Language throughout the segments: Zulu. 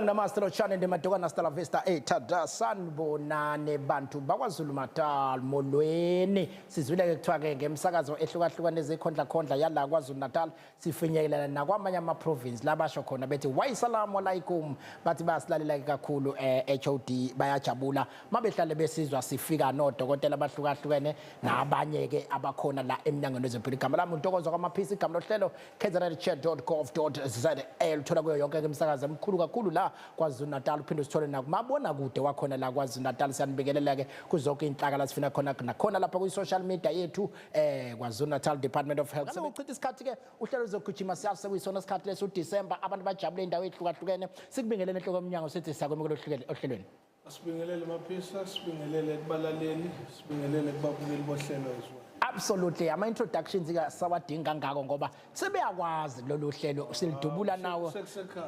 Namastelo chane ndemadokana Stella Vista ethada sanibonane bantu bakwaZulu Natal molweni sizwile ke kuthiwa ke ngemsakazo ehlukahlukane zekhondla yala kwaZulu Natal sifinyelela nakwamanye ama province labasho khona bethi wayisalamu alaikum bathi bayasilalela kakhulu HOD bayajabula mabehlale besizwa sifika nodokotela abahlukahlukene nabanye ke abakhona la emnyangweni wezempilo igama lami uNtokozo kwaMaphisi igama lohlelo kznchat.gov.za thola kuyo yonke imsakazo emkhulu kakhulu la kwaZulu Natal uphinde usithole nakumabona kude wakhona la kwaZulu Natal siyanibikelela ke kuzonke inhlaka la sifina khona nakhona lapha ku social media yethu kwaZulu Natal Department of Health sekuchitha isikhathi ke uhlelo uzogijima siyazi sekuyisona isikhathi leso December abantu bajabule indawo ehlukahlukene sikubingelele enhloko emnyango sithi siyakwemukela ohlelweni Sibingelele Maphisa sibingelele kubalaleli sibingelele kubabukeli bohlelo izwe Absolutely ama introductions ka sawadinga ngako ngoba sebeyakwazi lolu hlelo silidubula nawo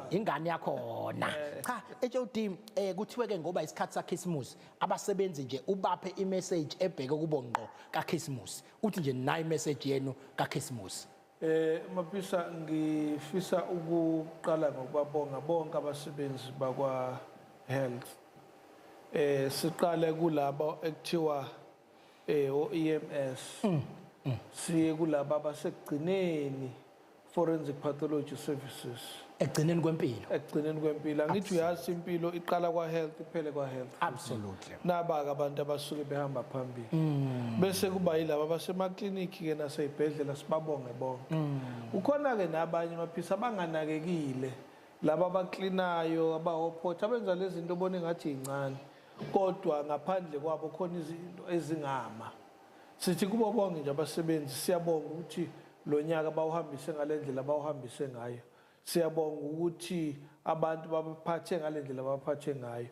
ingane yakho na cha HOD kuthiwe ke ngoba isikhathi saChristmas abasebenzi nje ubaphe imessage ebheke kubonqo kaChristmas uthi nje nayi message yenu kaChristmas Maphisa ngifisa ukuqala ngokubabonga bonke abasebenzi bakwa health siqale kulabo ekuthiwa o-EMS siye kulabo abasekugcineni forensic pathology services ekugcineni kwempilo angithi uyazi impilo iqala kwa health iphele kwa health absolutely naba abantu abasuke behamba phambili bese kuba yilabo abasemakliniki ke nasezibhedlela sibabonge bonke ukhona ke nabanye Maphisa abanganakekile laba abaklinayo abahopotha abenza lezi zinto obone ngathi incane kodwa ngaphandle kwabo khona izinto ezingama sithi kubo bonke nje abasebenzi siyabonga ukuthi lo nyaka bawuhambise ngalendlela abawuhambise ngayo siyabonga ukuthi abantu babaphathe ngalendlela abaphathe ngayo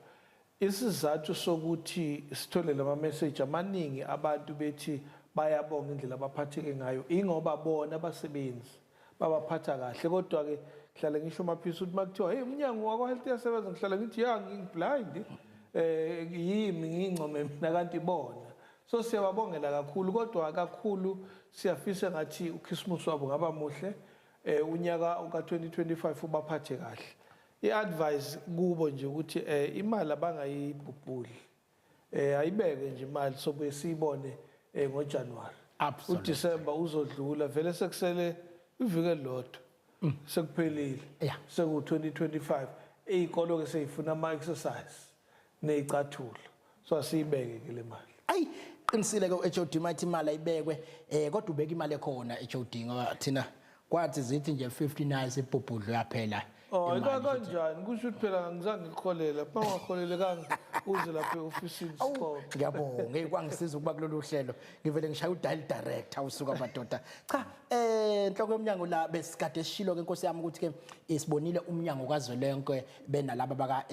isizathu sokuthi sithole lama message amaningi abantu bethi bayabonga indlela abaphatheke ngayo ingoba bona abasebenzi babaphatha kahle kodwa ke hlala ngisho Maphisa ukuthi makuthiwa hey umnyango wakwa health yasebenza ngihlala ngithi ya ngiblind yimi ngincome mina kanti bona so siyababongela kakhulu kodwa kakhulu siyafisa ngathi uChristmas wabo ngaba muhle unyaka ka2025 ubaphathe kahle iadvice kubo nje ukuthi imali abangayibhubhuli ayibeke nje imali sobe siyibone ngoJanuary uDecember uzodlula vele sekusele ivike lodwa sekuphelile seku2025 izikolo ke seyifuna ama exercise nezicathulo so asiyibeke ke le mali ayi qinisile ke uHOD mathi imali ayibekwe kodwa ubeka imali ekhona HOD ngoba thina kwathi zithi nje 59 ibhubhudlo yaphela kanjani kusho ukuthi phela ngizange ngikholela bangaholele kangi uze lapha eofisini siqobo ngiyabonga ekwangisiza ukuba kulolu hlelo ngivele ngishaya udial director usuka madoda cha enhloko yomnyango la besikade esishilo ke inkosi yami ukuthi ke isibonile umnyango kazwelonke benalabo baka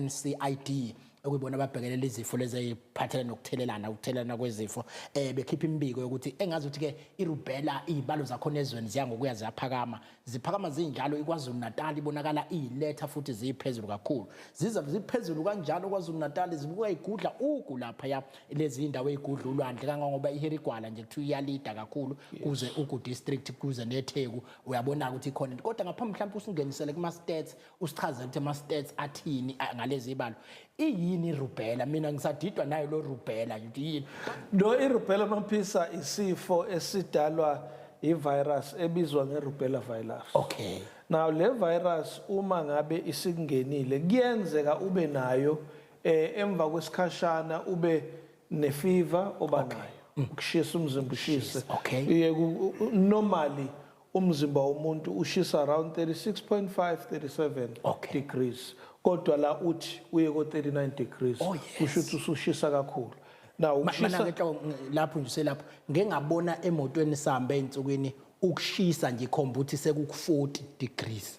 NCID okuyibona ababhekelela izifo leziphathelene nokuthelelana kwezifo bekhipha imbiko yokuthi engazi ukuthi ke irubella izibalo zakhona ezweni ziyangokuya ziphakama zinjalo iKwaZulu Natal ibonakala iletha futhi ziphezulu kakhulu ziphezulu kanjalo kwaZulu Natal zibuka igudla ugu lapha ya lezi indawo ezigudla ulwandle kangangoba iHerigwala nje kuthi iyalida kakhulu kuze ugu district kuze neTheku uyabona ukuthi ikhona kodwa ngaphambi mhlawumbe usingenisele kuma stats usichazele ukuthi ama stats athini ngalezi ibalo yini rubella mina ngisadidwa nayo lo rubella yini lo irubella Maphisa isifo esidalwa ivirus ebizwa ngerubella virus okay now le virus uma ngabe isikungenile kuyenzeka ube nayo emva kwesikhashana ube nefever obanayo ukushisa umzimba ushise normally umzimba womuntu ushisa around 36.5 37 degrees kodwa la uthi uye ko 39 degrees kusho ukuthi usushisa kakhulu now ukushisa lapho nje selapho ngengabona emotweni sambe einsukwini ukushisa nje ikhomba ukuthi sekuku40 degrees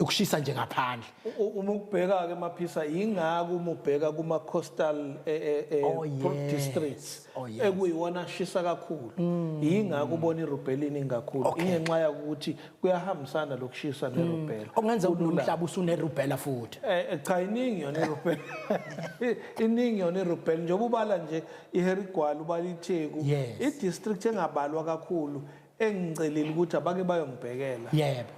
ukushisa nje ngaphandle uma ukubheka ke Maphisa ingaka uma ubheka kuma coastal districts ekuyiwona shisa kakhulu ingaka ubona irubella ingakhulu ingenxa yokuthi kuyahambisana lokushisa nerubella okungenza umhlaba usunerubella futhi cha iningi yona irubella iningi yona irubella njengoba ubala nje iHerigwala ubala iTheku idistrict engabalwa kakhulu engicelile ukuthi abake bayongibhekela Yebo.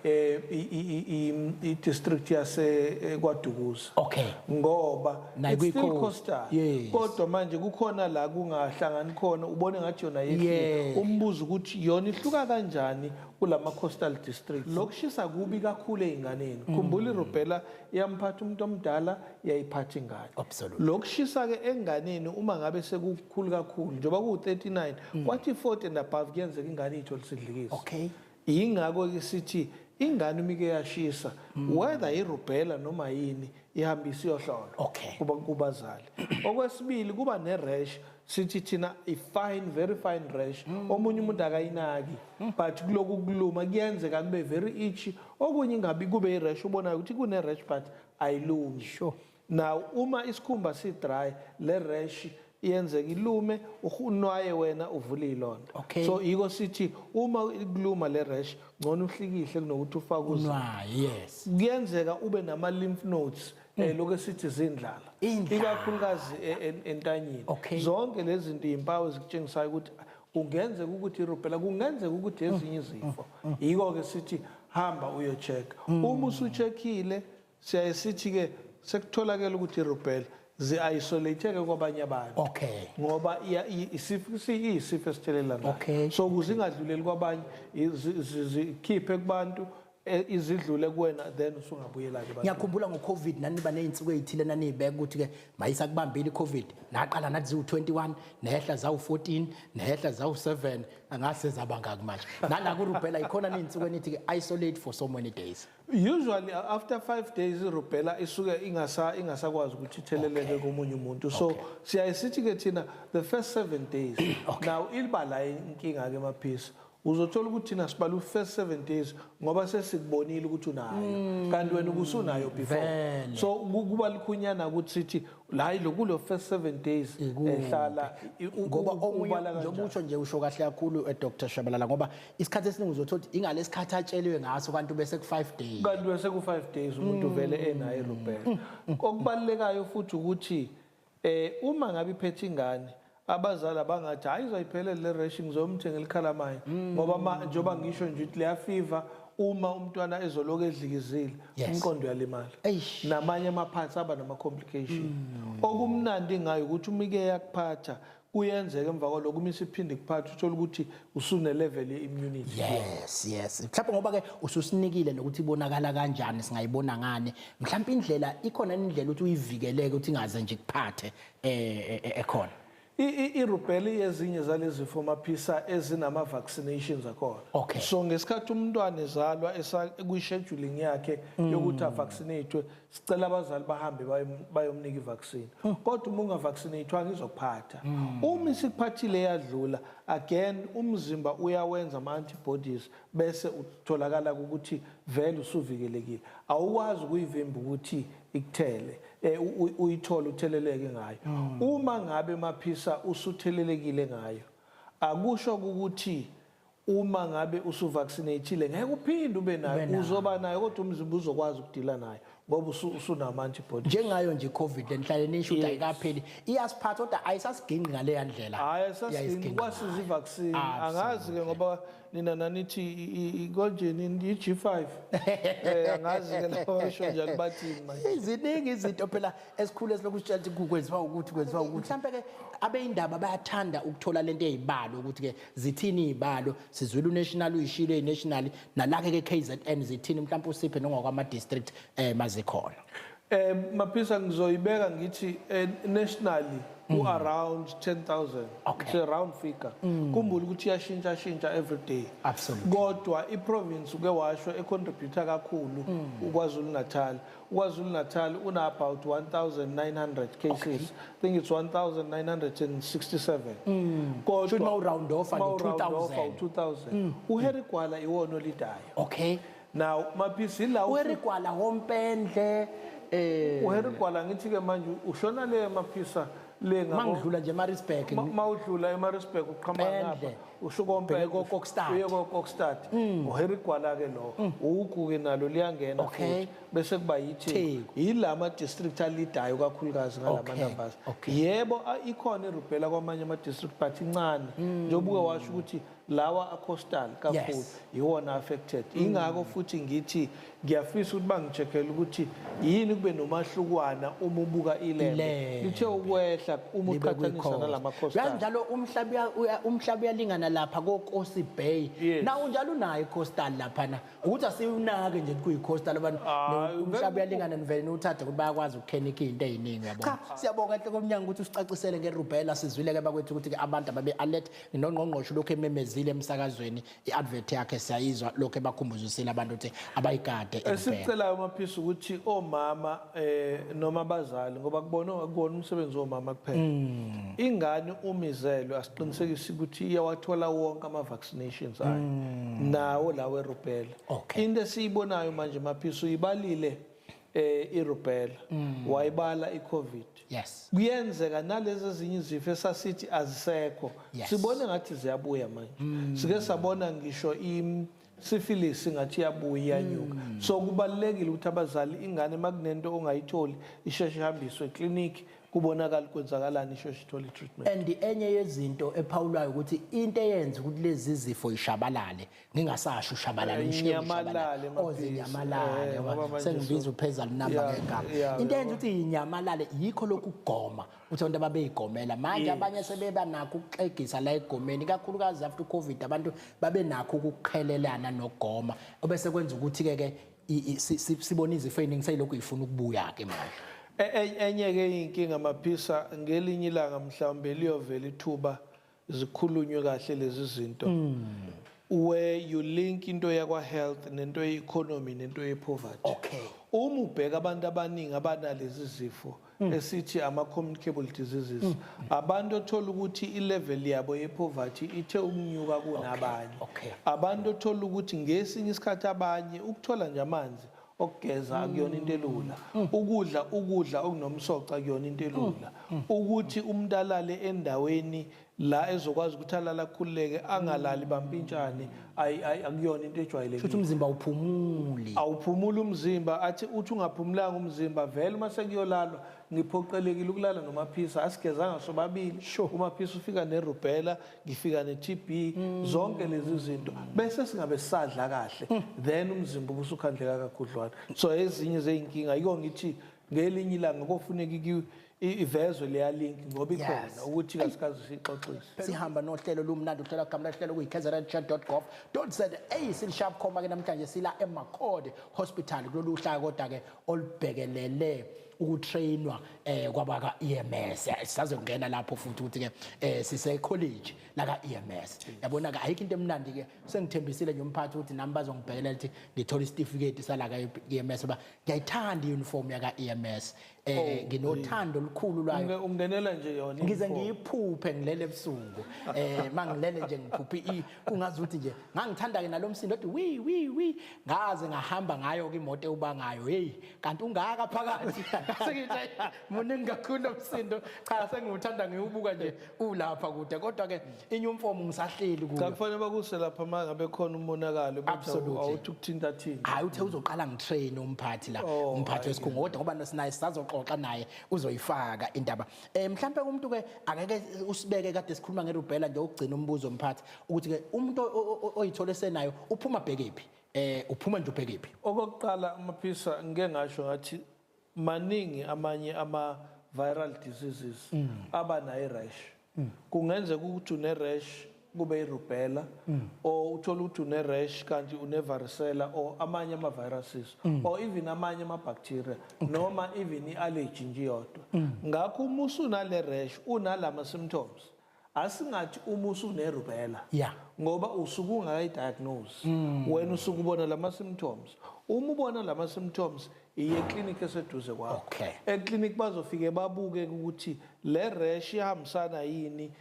i-district yase kwaDukuza. Okay. Ngoba Nayo it's still kwi-coast. coastal. Yes. Kodwa manje kukhona la kungahlangani khona ubone ngathi yona Yeah. yehlile. Umbuzo ukuthi yona ihluka kanjani kulama coastal districts. Lokushisa kubi kakhulu einganeni. Khumbula irubella iyamthatha umuntu omdala yayiphatha ingane. Absolutely. Lokushisa ke enganeni uma ngabe sekukhulu kakhulu njengoba ku39 kwathi 40 and above kuyenzeka ingane ithole isidlikiso. Okay. Ingakho ke sithi ingane umike yashisa whether irubella noma yini ihambisa iyohlolwa Okay. kuba kubazali. Okwesibili kuba ne-rash sithi thina i-fine very fine rash omunye umuntu akayinaki but kuloku kuluma kuyenzeka kube very itchy okunye ingabi kube i-rash ubonayo ukuthi kune-rash but ayilumi. Sure. Now uma isikhumba si dry le rash iyenzeka ilume unwaye wena uvule ilonda. Okay. So yiko sithi uma ikuluma le rash ngcono uhlikihle kunokuthi ufake uzi. Yes. Kuyenzeka ube nama lymph nodes lokho sithi zindlala. Ikakhulukazi entanyeni. Okay. Zonke lezi zinto izimpawu ezikutshengisayo ukuthi kungenzeka ukuthi irubella kungenzeka ukuthi ezinye izifo. Yiko ke sithi hamba uyo check. Uma usucheckile siyasithi ke sekutholakala ukuthi irubella zi-isolate-ke kwabanye abantu. Okay. Ngoba isifo esithelelanayo. Okay. So ukuze ingadluleli kwabanye zikhiphe kubantu izidlule kuwena then usungabuyela-ke abantu. Ngiyakhumbula ngo-COVID naniba ney'nsuku ey'thile naniy'beka ukuthi-ke mayisakubambile i-COVID naqala nathi ziwu-21 nehla zawu-14 nehla zawu-7 angase zabangaki manje nanakurubella ikhona ney'nsuku enithi-ke isolate for so many days. Usually after 5 days irubella isuke ingasakwazi ukuthi itheleleke komunye umuntu. So siyayisithi-ke thina the first 7 days. Now iba la inkinga-ke maphisa uzothola ukuthi thina sibala first 7 days ngoba sesikubonile ukuthi unayo kanti wena ubusunayo before. So kuba likhunyana ukuthi sithi la kulo first 7 days ehlala ngoba omunye njengoba usho nje usho kahle kakhulu Dr. Shabalala ngoba isikhathi esiningi uzothola ukuthi ingale sikhathi atsheliwe ngaso kanti bese ku5 days. Kanti bese ku5 days umuntu vele enayo irubella. Okubalekayo futhi ukuthi uma ngabe iphethe ingane abazali abangathi hayi izoyiphelele le rash ngizomthengela ikhalamayo ngoba njengoba ngisho nje ukuthi leya fever uma umntwana ezoloku edlikizile umqondo uyalimala namanye amaphathi aba nama complication. Okumnandi ngayo ukuthi umike yakuphatha kuyenzeka emva kwalokho uma isiphinde kuphatha uthola ukuthi usune level ye immunity. Yes. Mhlawumbe ngoba ke ususinikile nokuthi ibonakala kanjani singayibona ngane. Mhlawumbe indlela ikhona indlela ukuthi uyivikeleke ukuthi ingaze nje kuphathe ekhona. Irubella yezinye zalezi zifo maphisa ezinama vaccinations akhona. Okay. So ngesikhathi umntwana ezalwa kwi-scheduling yakhe yokuthi avaccinate sicela abazali bahambe bayomnika i-vaccine. Kodwa uma ungavaccinatewanga izokuphatha. Uma isikuphathile yadlula again umzimba uyawenza ama-antibodies bese utholakala ukuthi vele usuvikelekile. Awukwazi ukuyivimba ukuthi ikuthele uyithola utheleleke ngayo. Uma ngabe maphisa usuthelelekile ngayo akusho ukuthi uma ngabe usuvaccinatile ngeke uphinde ube nayo uzoba nayo kodwa umzimba uzokwazi ukudila nayo ngoba usunama antibodies. Njengayo nje COVID lenhlale nisho ukuthi ayikapheli iyasiphatha kodwa ayisasiginqi ngale ndlela. Hayi sasiginqi kwasiza i-vaccine angazi ke ngoba nina nanithi konjeni i-G5 angazi ke lapho basho njalo bathini manje. Iziningi izinto phela esikhulu esilokhu sitshela ukuthi kwenziwa ukuthi mhlawumbe ke abeyindaba bayathanda ukuthola lento ezibalo ukuthi ke zithini izibalo sizwile unational uyishilo enational nalake ke KZN zithini mhlawumbe usiphe nongokwama district mazikhona. Maphisa ngizoyibeka ngithi nationally around 10,000. It's a round figure. Kumbula ukuthi iyashintsha every day. Absolutely. Kodwa iprovince uke washo econtributor kakhulu uKwaZulu Natal. uKwaZulu Natal una about 1,900 cases. I think it's 1,967. Kodwa should now round off and 2,000. uHarry Gwala iwona olidayo. Okay. Now maphisa la uHarry Gwala hompendle uHarry Gwala ngithi ke manje ushona le maphisa lenga mangidlula nje eMaritzburg mawudlula eMaritzburg uqhamuka ngapha ushukompela uye koKokstad uHarry Gwala ke lo ukuke nalo liyangena futhi bese kuba yithi yilama district alidayo kakhulukazi ngalama numbers. Yebo ikhona irubella kwamanye ama district but incane njengoba washo ukuthi lawa a-coastal kakhulu Yes. iwona affected. Ingakho futhi ngithi ngiyafisa ukuthi bangicheckele ukuthi yini kube nomahlukwana uma ubuka ilembe lithe ukwehla uma uqhathanisa nalama coastal. Kanjalo umhlaba uyalingana lapha koKosi Bay. Yes. Na unjalo unayo icoastal lapha na. Ukuthi asiwunake nje kuyi coastal abantu umhlaba uyalingana nivele uthathe ukuthi bayakwazi ukukhenika izinto eziningi yabo. Cha siyabonga enhle komnyango ukuthi usicacisele ngerubella sizwile ke bakwethu ukuthi abantu ababe alert nongqongqosho lokho ememezile emsakazweni iadvert yakhe siyayizwa lokho ebakhumbuzo abantu ukuthi abayigade esicelayo maphisa ukuthi omama noma abazali ngoba akubona umsebenzi womama kuphela. Ingane umizelwe asiqinisekise ukuthi iyawathola wonke ama vaccinations ayo nawo lawe rubella. Into esiyibonayo manje maphisa uyibalile irubella wayibala iCovid. Yes. Kuyenzeka nalezi ezinye izifo esasithi azisekho sibone ngathi ziyabuya manje. Sike sabona ngisho syphilis ngathi iyabuya iyanyuka. So kubalekile ukuthi abazali ingane makunento ongayitholi isheshe ihambiswe eclinic kubonakala kwenzakalani isheshe ithole treatment. And enye yezinto ephawulwayo ukuthi into eyenza ukuthi lezi izifo ishabalale ngingasasho ushabalale Inyamalale ozinyamalale sengibiza uphezulu number ngegama. Into eyenza ukuthi inyamalale yikho lokugoma uthi abantu ababeyigomela manje abanye sebeba nakho ukuxegisa la egomeni kakhulukazi after COVID abantu babe nakho ukuqhelelana nogoma obese kwenza ukuthi ke sibona izifo eziningi seyilokhu ifuna ukubuya ke manje. Enye ke inkinga maphisa ngelinye ilanga mhlawumbe liyovela ithuba zikhulunywe kahle lezi zinto where you link into yakwa health nento ye-economy nento ye-poverty. Uma ubheka abantu abaningi abanalezi zifo esithi ama-communicable diseases abantu othola ukuthi i-level yabo ye-poverty ithe ukunyuka kunabanye. Abantu othola ukuthi ngesinye isikhathi abanye ukuthola nje amanzi okugeza akuyona into elula. Ukudla okunomsoco akuyona into elula. Ukuthi umuntu alale endaweni la ezokwazi ukuthi alala khuleke angalali bampintshane akuyona into ejwayelekile. Ukuthi umzimba uphumule. Awuphumula umzimba athi uthi ungaphumulanga umzimba vele uma sekuyolalwa ngiphoqelekile ukulala nomaphisa asigezanga sobabili. Umaphisa ufika nerubella ngifika neTB zonke lezi zinto bese singabe sisadla kahle then umzimba ubusukhandleka kakhudlwana. So ezinye zeinkinga yiko ngithi ngelinye ilanga kofuneka ivezwe leya link ngoba ikhona ukuthi kasikazi sixoxise. Sihamba nohlelo lumnandi uhlela igama lahlelo kuyi-kzn.gov.za silisharp khoma ke namhlanje sila eMakhode Hospital kulolu hlaka kodwa ke olubhekelele ukutrainwa kwabaka EMS. Sizazongena lapho futhi ukuthi ke sise college la ka EMS. Yabona ke ayikho into emnandi ke sengithembisile nje umphathi ukuthi nami bazongibhekelela ukuthi ngithola isitifiketi sala ka EMS ba ngiyayithanda iuniform ya ka EMS. Nginothando olukhulu lwayo. Ungenela nje yona. Ngize ngiyiphuphe ngilele ebusuku. Mangilele nje ngiphuphe kungazi ukuthi nje ngangithanda ke nalomsindo othi wi ngaze ngahamba ngayo ke imoto ebangayo hey kanti ungaka phakathi sengithi muningi kakhulu umsindo cha sengiwuthanda ngiwubuka nje ulapha kude kodwa ke inyumfomu ngisahleli kuyo. Cha kufanele bakuse lapha mangabe khona umonakalo Absolutely. awuthi ukuthinta thina. Hayi uthe uzoqala ngitrain umphathi la umphathi wesikhungo kodwa ngoba nosinaye sizazoxoxa naye uzoyifaka indaba. Mhlambe umuntu ke angeke usibeke kade sikhuluma ngerubella nje ukugcina umbuzo umphathi ukuthi ke umuntu oyithole senayo uphuma bhekephi uphuma nje ubhekephi. Okokuqala amaphisa ngeke ngasho ngathi maningi amanye ama viral diseases abanayo rash. Kungenzeka ukuthi une rash kube irubella or uthola ukuthi une rash kanti une varicella or amanye ama viruses or even amanye ama bacteria noma even iallergy nje yodwa. Ngakho uma usunale rash unalama symptoms asingathi uma usune rubella ngoba usuku ungakayidiagnose wena usuku ubona lama symptoms. Uma ubona lama symptoms iye clinic eseduze kwakho. Eclinic bazofike babuke ukuthi le rash ihambisana yini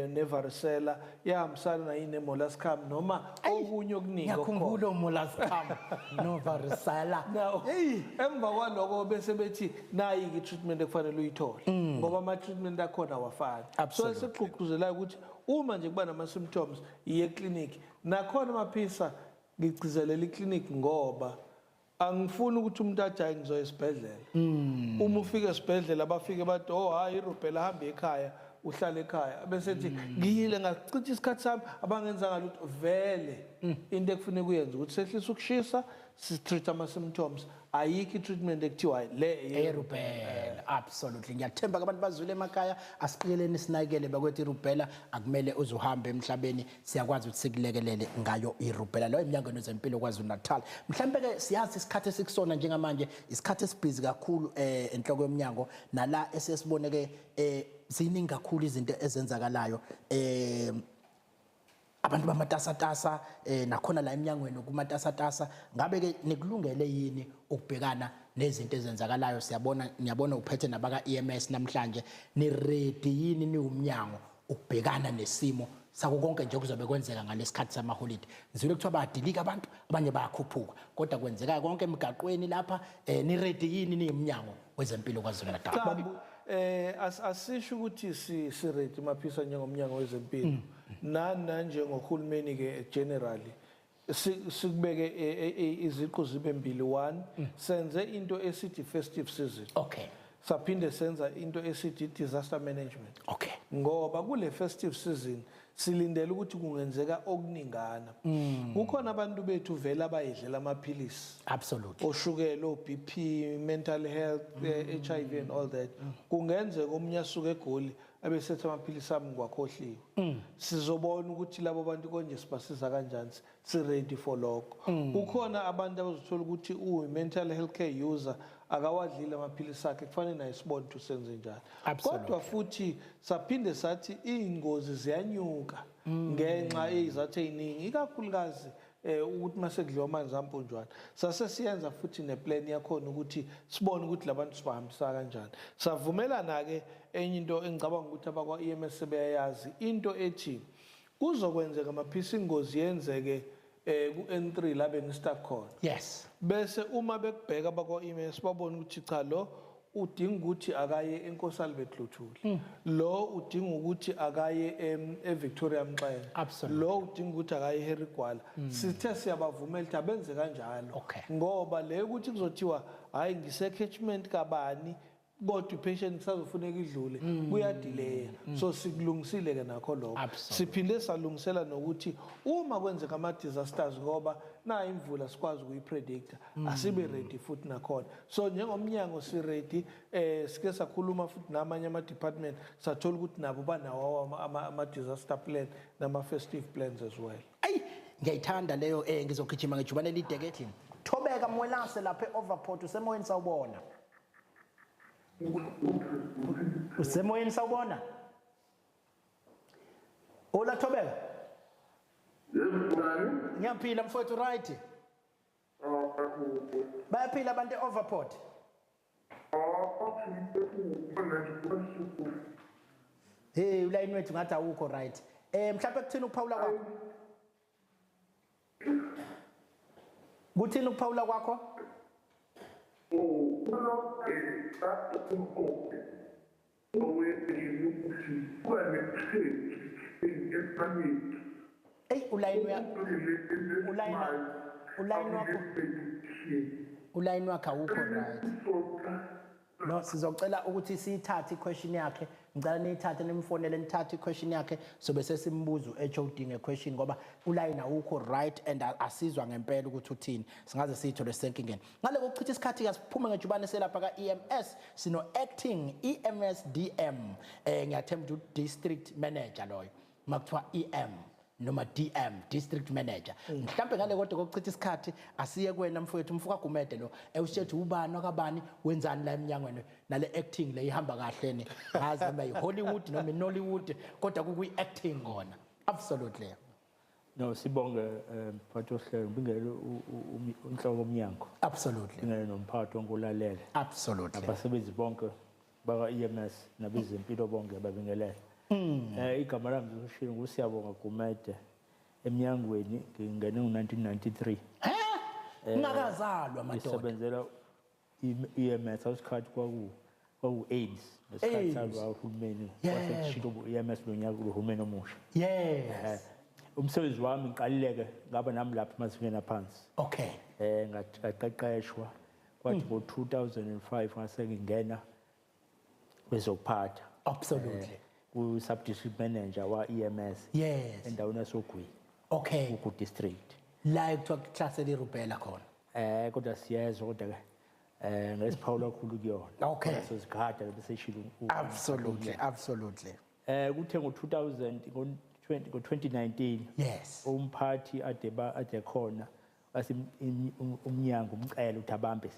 nevaricella yahambisana yini nemollascum noma okunye okuningi. Ngiyakhumbula umollascum no varicella. Emva kwaloko bese bethi nayi ke treatment ekufanele uyithole ngoba ama treatment akhona awafani. So esixuquzelayo ukuthi uma nje kuba nama symptoms iye clinic nakhona amaphisa ngigcizelela iclinic ngoba angifuni ukuthi umuntu ajaye ngizoya esibhedlela. Uma ufika esibhedlela bafike bathi hayi irubella hamba ekhaya uhlala ekhaya bese ethi ngiyile ngachitha isikhathi sami abangenzanga lutho vele into ekufanele kuyenza ukuthi sehlisa ukushisa si-treat ama-symptoms ayikho i-treatment ekuthiwa le irubella absolutely ngiyathemba abantu bazwile emakhaya asiqikeleni sinakekele bakwethu irubella akumele uzuhambe emhlabeni siyakwazi ukuthi sikulekelele ngayo irubella lo emnyangweni wezempilo KwaZulu-Natal mhlambe ke siyazi isikhathi esikusona njengamanje isikhathi esibhizi kakhulu enhloko yomnyango nala esesibone ke ziningi kakhulu izinto ezenzakalayo abantu bamatasatasa nakhona la eminyangweni kumatasatasa ngabe ke nikulungele yini ukubhekana nezinto ezenzakalayo niyabona uphethe nabaka EMS namhlanje ni ready yini niumnyango ukubhekana nesimo sako konke nje kuzobe kwenzeka ngalesikhathi samaholiday ngizwile kuthiwa bayadilika abantu abanye bayakhuphuka kodwa kwenzeka konke emigaqweni lapha ni ready yini niumnyango wezempilo KwaZulu-Natal asisho ukuthi si ready maphisa njengomnyango wezempilo nanjengohulumeni ke generally sikubeke iziqu zibe mbili one senze into esithi festive season okay saphinde senza into esithi disaster management okay ngoba kule festive season silindele ukuthi kungenzeka okuningana kukhona abantu bethu vele abayidlela amaphilisi absolutely oshukela oBP mental health HIV and all that kungenzeka omnye asuke egoli abesethe amaphilisi ami ngwakhohliwe sizobona ukuthi labo bantu konje sibasiza kanjani si ready for lokho ukhona abantu abazothola ukuthi mental health care user akawadlile amaphilisi akhe kufanele naye sibone ukuthi senze njani kodwa futhi saphinde sathi ingozi ziyanyuka ngenxa ezathe iningi ikakhulukazi ukuthi masekudliwa amanzi amponjwana sase siyenza futhi neplan yakhona ukuthi sibone ukuthi labantu sibahambisa kanjani savumelana ke enye into engicabanga ukuthi abakwa EMS sebeyayazi into ethi kuzokwenzeka amaphisi ingozi yenzeke ku-N3 la bengistart khona yes bese uma bekubheka bakwa EMS babona ukuthi cha lo udinga ukuthi akaye eNkosalibet Luthuli lo udinga ukuthi akaye eVictoria Mxenge lo udinga ukuthi akaye eHarry Gwala sithe siyabavumela ukuthi abenze kanjalo ngoba le ukuthi kuzothiwa hayi ngise-catchment kabani kodwa ipatient sazofuneka idlule kuyadelay so sikulungisile ke nakho lokho siphinde salungisela nokuthi uma kwenzeka ama disasters ngoba na imvula sikwazi ukuyipredict asibe ready futhi nakhona so njengomnyango si ready sike sakhuluma futhi namanye ama department sathola ukuthi nabo banawo ama disaster plan nama festive plans as well ay ngiyayithanda leyo ngizogijima ngejubane lideke ethi Thobeka Mwelase lapha eOverport usemoyeni sawubona usemoyeni sawubona Ola Thobeka ngiyaphila mfowethu right bayaphila abantu eOverport hey ulayini wethu ngathi awukho right mhlawumbe kuthini ukuphawula kwakho kuthini ukuphawula kwakho Hey ulayini wakho awukho right no sizocela ukuthi siyithathe iquestion yakhe ngicela niyithathe nimfonele nithathe iquestion yakhe sobe sesimbuza uHOD ngequestion ngoba ulayini awukho right and asizwa ngempela ukuthi uthini singaze siyithole senkingeni ngale kokuchitha isikhathi ke siphume ngejubane selapha ka EMS sino acting EMS DM ngiyathemba ukuthi district manager loyo makuthiwa EM noma DM district manager mhlambe ngale kodwa kokuchitha isikhathi asiye kwena mfowethu mfuka Gumede lo usithethe ubani akabani wenzani la eminyangweni nale acting le ihamba kahle ne ngazi noma iHollywood noma iNollywood kodwa kuyi acting ngona absolutely no sibonge mphathi ohlelo ngibingele unhloko omnyango absolutely ngene nomphathi onkulalele absolutely abasebenzi bonke baka EMS nabezempilo bonke babingelele igama lami ngishilo ngusiyabonga Gumede eminyangweni ngingene ngo1993 ngakazalwa madoda ngisebenzela EMS asikhathi kwaku AIDS lesikhathi salwa uhulumeni wasekushilo EMS lonyaka uhulumeni omusha yes umsebenzi wami ngiqalileke ngaba nami lapha masingena phansi okay ngaqeqeshwa kwathi ngo2005 ngase ngingena bezokuphatha absolutely u-sub-district manager wa-EMS Yes. endaweni yasogwini Okay. ugu district. La ekuthiwa kuhlasela irubella khona. Kodwa siyezwa kodwa-ke ngesiphawula kakhulu kuyona. Okay. Kodwa sizigada bese shilo Absolutely, absolutely. kuthe ngo-2019 Yes. umphathi ade khona umnyango umcela ukuthi abambe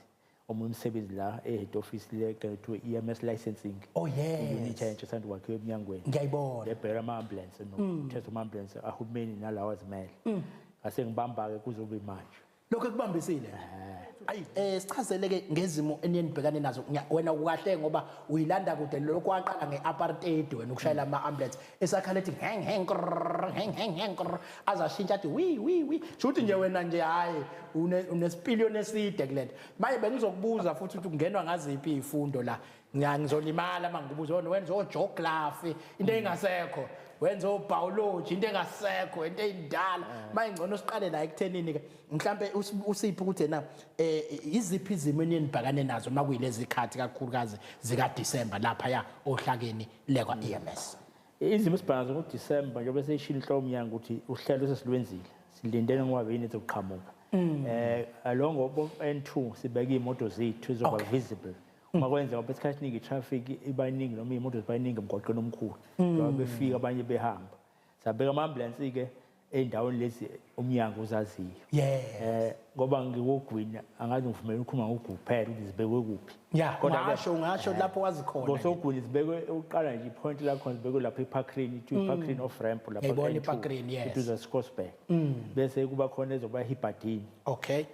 omunye umsebenzi la e-head office le kuthiwa EMS licensing. Oh Unit yes. entsha esanda kwakhiwa emnyangweni. Ngiyayibona. Lebhera ama-ambulance nomthetho wama-ambulance ahulumeni nalawo azimele. Ngase ngibamba-ke kuzobe manje. Lokho ekubambisile. Ayi sichazeleke ngezimo enibhekane nazo wena ukahle ngoba uyilanda kude lokho kwaqala ngeapartheid wena ukushayela ama-ambulance esakhala ethi heng heng krrr, heng heng heng krrr, azashintsha athi wi shuthi nje wena nje hayi unesipiliyoni eside kulento manje bengizokubuza futhi ukuthi kungenwa ngaziphi izifundo la ngizolimala mangibuza wenza ogeography into engasekho wenza obiology into engasekho into eyindala manje ngcono siqale la ekuthenini ke mhlambe usiphi ukuthi na iziphi izimo enibhekane nazo makuyilezi khathi kakhulukazi zika December lapha ya ohlakeni lekwa EMS. Izimo sibhanazo ngoDisemba njengoba seyishilo inhloko umnyango ukuthi uhlelo sesilwenzile silindele ngoba yini ezoqhamuka. Alongo N2 sibeka imoto zethu ezoba visible. Uma kwenza ngoba esikhathini iningi traffic ibaningi noma imoto zibaningi emgwaqweni omkhulu. Ngoba befika abanye behamba. Sabeka ama-ambulance ke endaweni lezi umnyango uzaziyo. Yes. Ngoba ngikugwina angazi ngivumela ukukhuluma ngokuphela ukuthi zibekwe kuphi. Yeah, ungasho lapho wazi khona. Ngosogwini zibekwe uqala nje ipoint la khona zibekwe lapha ePark Lane, ithi Park Lane off ramp lapha. Ngiyibona iPark Lane, yes. Kuduza Scoresburg. Bese kuba khona ezoba Hibadini. Okay.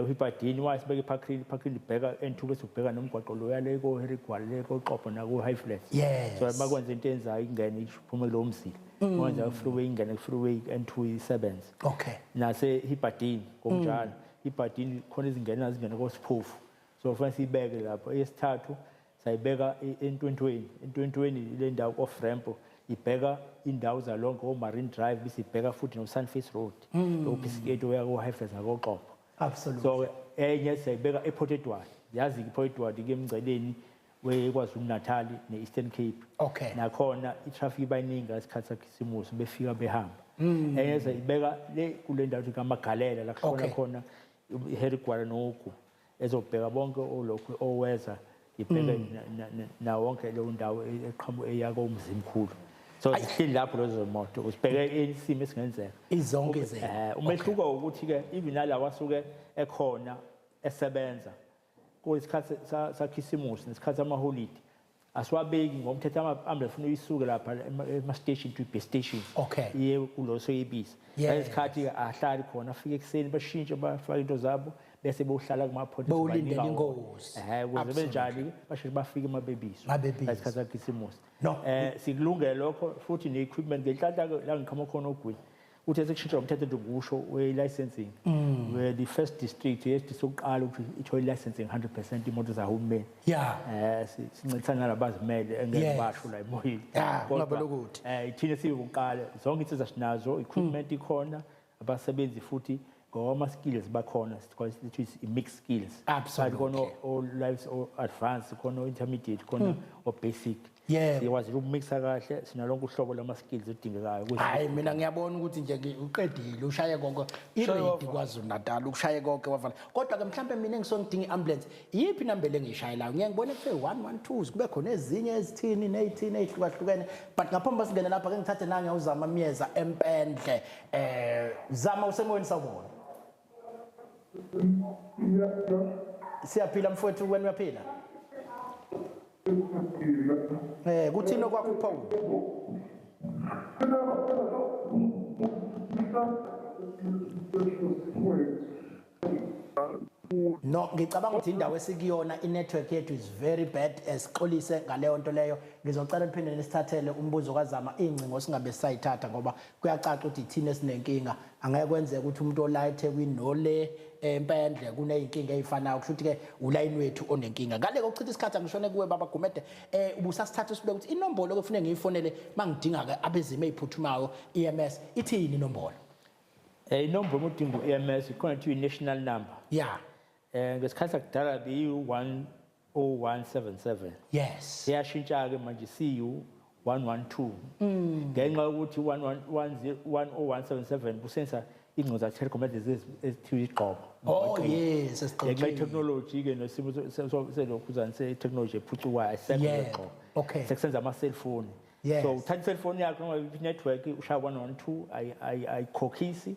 Uhibadini wasibeka iPark Lane ibheka N2 bese ubheka nomgwaqo lo yale ko Herigwala le ko Xopho na ku High Flats. Yes. So bakwenza into enzayo ingene iphume kulo msila. Kwenza freeway ingene freeway N2 isebenza. Okay. Nase Hibadini ngokunjalo. Hibadini khona izingena zingena koSiphofu. So fanele sibeke lapho eyesithathu sayibeka N20 le ndawo off ramp ibheka indawo zalonke oMarine Drive bisibheka futhi no Sunface Road. Ophisiketo uya ku High Flats ngakoXopho. Absolutely. So enye sayibeka ePort Edward. Yazi iPort Edward ke emgceleni weKwaZulu Natal neEastern Cape. Okay. Nakhona itraffic ibaningi ngesikhathi sakhisimusi befika behamba. Enye sayibeka le kule ndawo kaMagalela la khona khona iHerigwala nogu ezobheka bonke olokhu oweza ibheke na wonke leyo ndawo eqhamu eyako umzimkhulu. So sihleli lapho lezo moto usibheke isimo esingenzeka izonke izinto. Umehluko ukuthi ke even nalawa asuke ekhona esebenza kuyisikhathi sakhisimusi nesikhathi samaholiday asiwabeki ngomthetho ama-ambulance ufuna uyisuke lapha ema-station to be stations. Okay. Iye kulo soyibisi ngesikhathi ahlali khona afike ekuseni bashintshe bafake into zabo bese bohlala kuma-point bowulindela ingozi. ukuze benjani basho bafike emabebisi ngesikhathi sakhisimusi. No. Sikulungele lokho futhi ne-equipment ngenhlanhla la ngikhama khona ogwini uthe sekushintsha umthetho nje ngisho we-licensing where the first district sokuqala ukuthi ithole licensing 100% imoto zahulumeni. Yeah. Sincithana nalabazimele engeke basho la emoyeni. Kungabe lokuthi Ithina sikuqala zonke insizwa sinazo equipment ikhona abasebenzi futhi ngoma skills bakhona sithi i-mixed skills. Absolutely. Khona o lives o advanced khona o intermediate khona o basic. Yeah. Sikwazi ukumixa kahle sinalonke uhlobo lama-skills odingekayo. Hayi mina ngiyabona ukuthi nje uqedile ushaye konke iredi KwaZulu Natal ukushaye konke wavala kodwa ke mhlambe mina engisongidinga iambulance yiphi inamba engishayelayo ngiyangibona kuthe 112 kube khona ezinye ezithini nezithini ezihlukahlukene but ngaphambi basingena lapha ke ngithathe nange uzama Myeza Empendle zama usemoyeni sawubona siyaphila mfowethu wena uyaphila kuthini okwakho uPaul? No, ngicabanga ukuthi indawo esikuyona inetwork yethu is very bad esixolise ngaleyo nto leyo ngizocela liphinde nesithathele umbuzo kazama ingcingo singabe sayithatha ngoba kuyacaca ukuthi ithina esinenkinga angeke kwenzeke ukuthi umuntu ola eThekwini nole Empendle kuneyinkinga ezifanayo kusho ukuthi ke ulayini wethu onenkinga ngale ukuchitha isikhathi angishone kuwe baba Gumede ubusasithatha sibeke ukuthi inombolo okufanele ngiyifonele mangidinga ke abezimo eziphuthumayo EMS ithini inombolo inombolo udinga uEMS ikhona ithi national number yeah ngesikhathi sakudala beyi 10177 yes yashintsha ke manje siyu 112 ngenxa yokuthi 10177 kusenza ingcingo za telecom ezithiwa igqobo Oh yes, ngenxa esiqoqile. technology ke nesimo selokhuzana se-technology ephutshukayo ayisekho Yeah. igqobo Okay. sekusenza ama-cellphone Yes. so uthatha i-cellphone yakho noma i-network ushaya 112 ayikhokhisi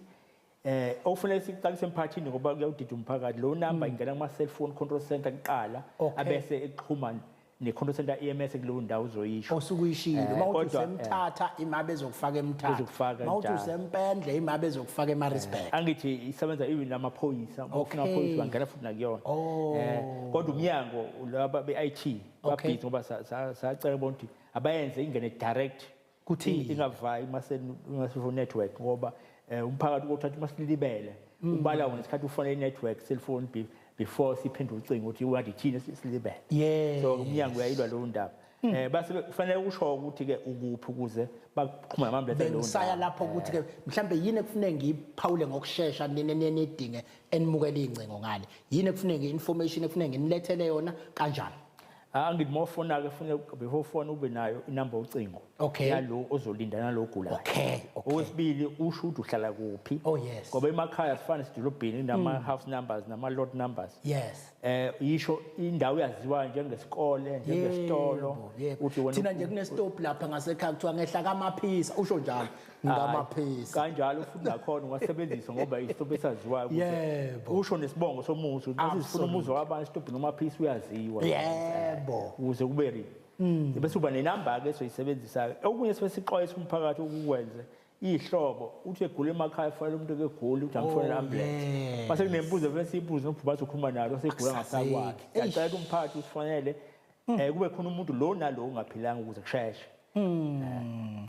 ofanele sikucakise emphakathini ngoba kuyawudida umphakathi lo number ingena kuma-cellphone control center kuqala Okay. abese exhuma ne-control center EMS kuleyo ndawo uzoyisho Osukuyishilo uma uthi kodwa, usemthatha imali ezokufaka emthatha. Bezokufaka Uma uthi njalo. usempendle imali ezokufaka eMaritzburg. angithi isebenza even namaphoyisa ufuna Okay. amaphoyisa bangena futhi nakuyona Oh. kodwa umnyango laba be-IT Okay. babhizi ngoba sacela bona ukuthi abayenze ingene direct Kuthini? ingavayi ima-cellphone network ngoba umphakathi ukothatha masilibele ubala wona isikhathi ufone i-network cellphone before siphendula ucingo ukuthi wadi thina silibele Yeah. so umnyango uyayilwa leyo ndaba base kufanele usho ukuthi-ke ukuphi ukuze baqhuma namambulance leyo Bengisaya ndaba lapho ukuthi ke mhlambe yini ekufuneka ngiyiphawule ngokusheshsha nidinge enimukele ingcingo ngale. Yini ekufuneka information ekufuneka nginilethele yona kanjani? angithi mawufona-ke kufanele before ufona ube nayo inamba ucingo Okay. yalo ozolinda nalo ogulayo Okay. okwesibili usho ukuthi uhlala kuphi Oh yes. ngoba emakhaya sifana sidolobheni nama-house numbers nama-lot numbers Yes. yisho indawo yaziwa njengesikole njengesitolo Yebo. uthi wena Thina nje kunestop lapha ngasekhaya kuthiwa ngehla kamaphisa usho njalo ngamaphisa. kanjalo futhi nakhona ungasebenzisa ngoba isitobhi esaziwayo ukuze Yebo. usho nesibongo somuzi ukuthi sifuna umuzi wabani isitobhi noma phisi uyaziwa Yebo. ukuze kube ri bese uba nenamba-ke esoyisebenzisa okunye sibe siqwayisa umphakathi ukukwenze ihlobo uthi egula emakhaya fanele umuntu eguli uthi angifonele ambulance yes. mase kunembuzo vele siyibuze nobhuba azokhuluma nalo osegula ngaphakathi kwakhe Eish. ngiyacela ukuthi umphakathi usifanele kube khona umuntu lo nalo ongaphilanga ukuze kusheshe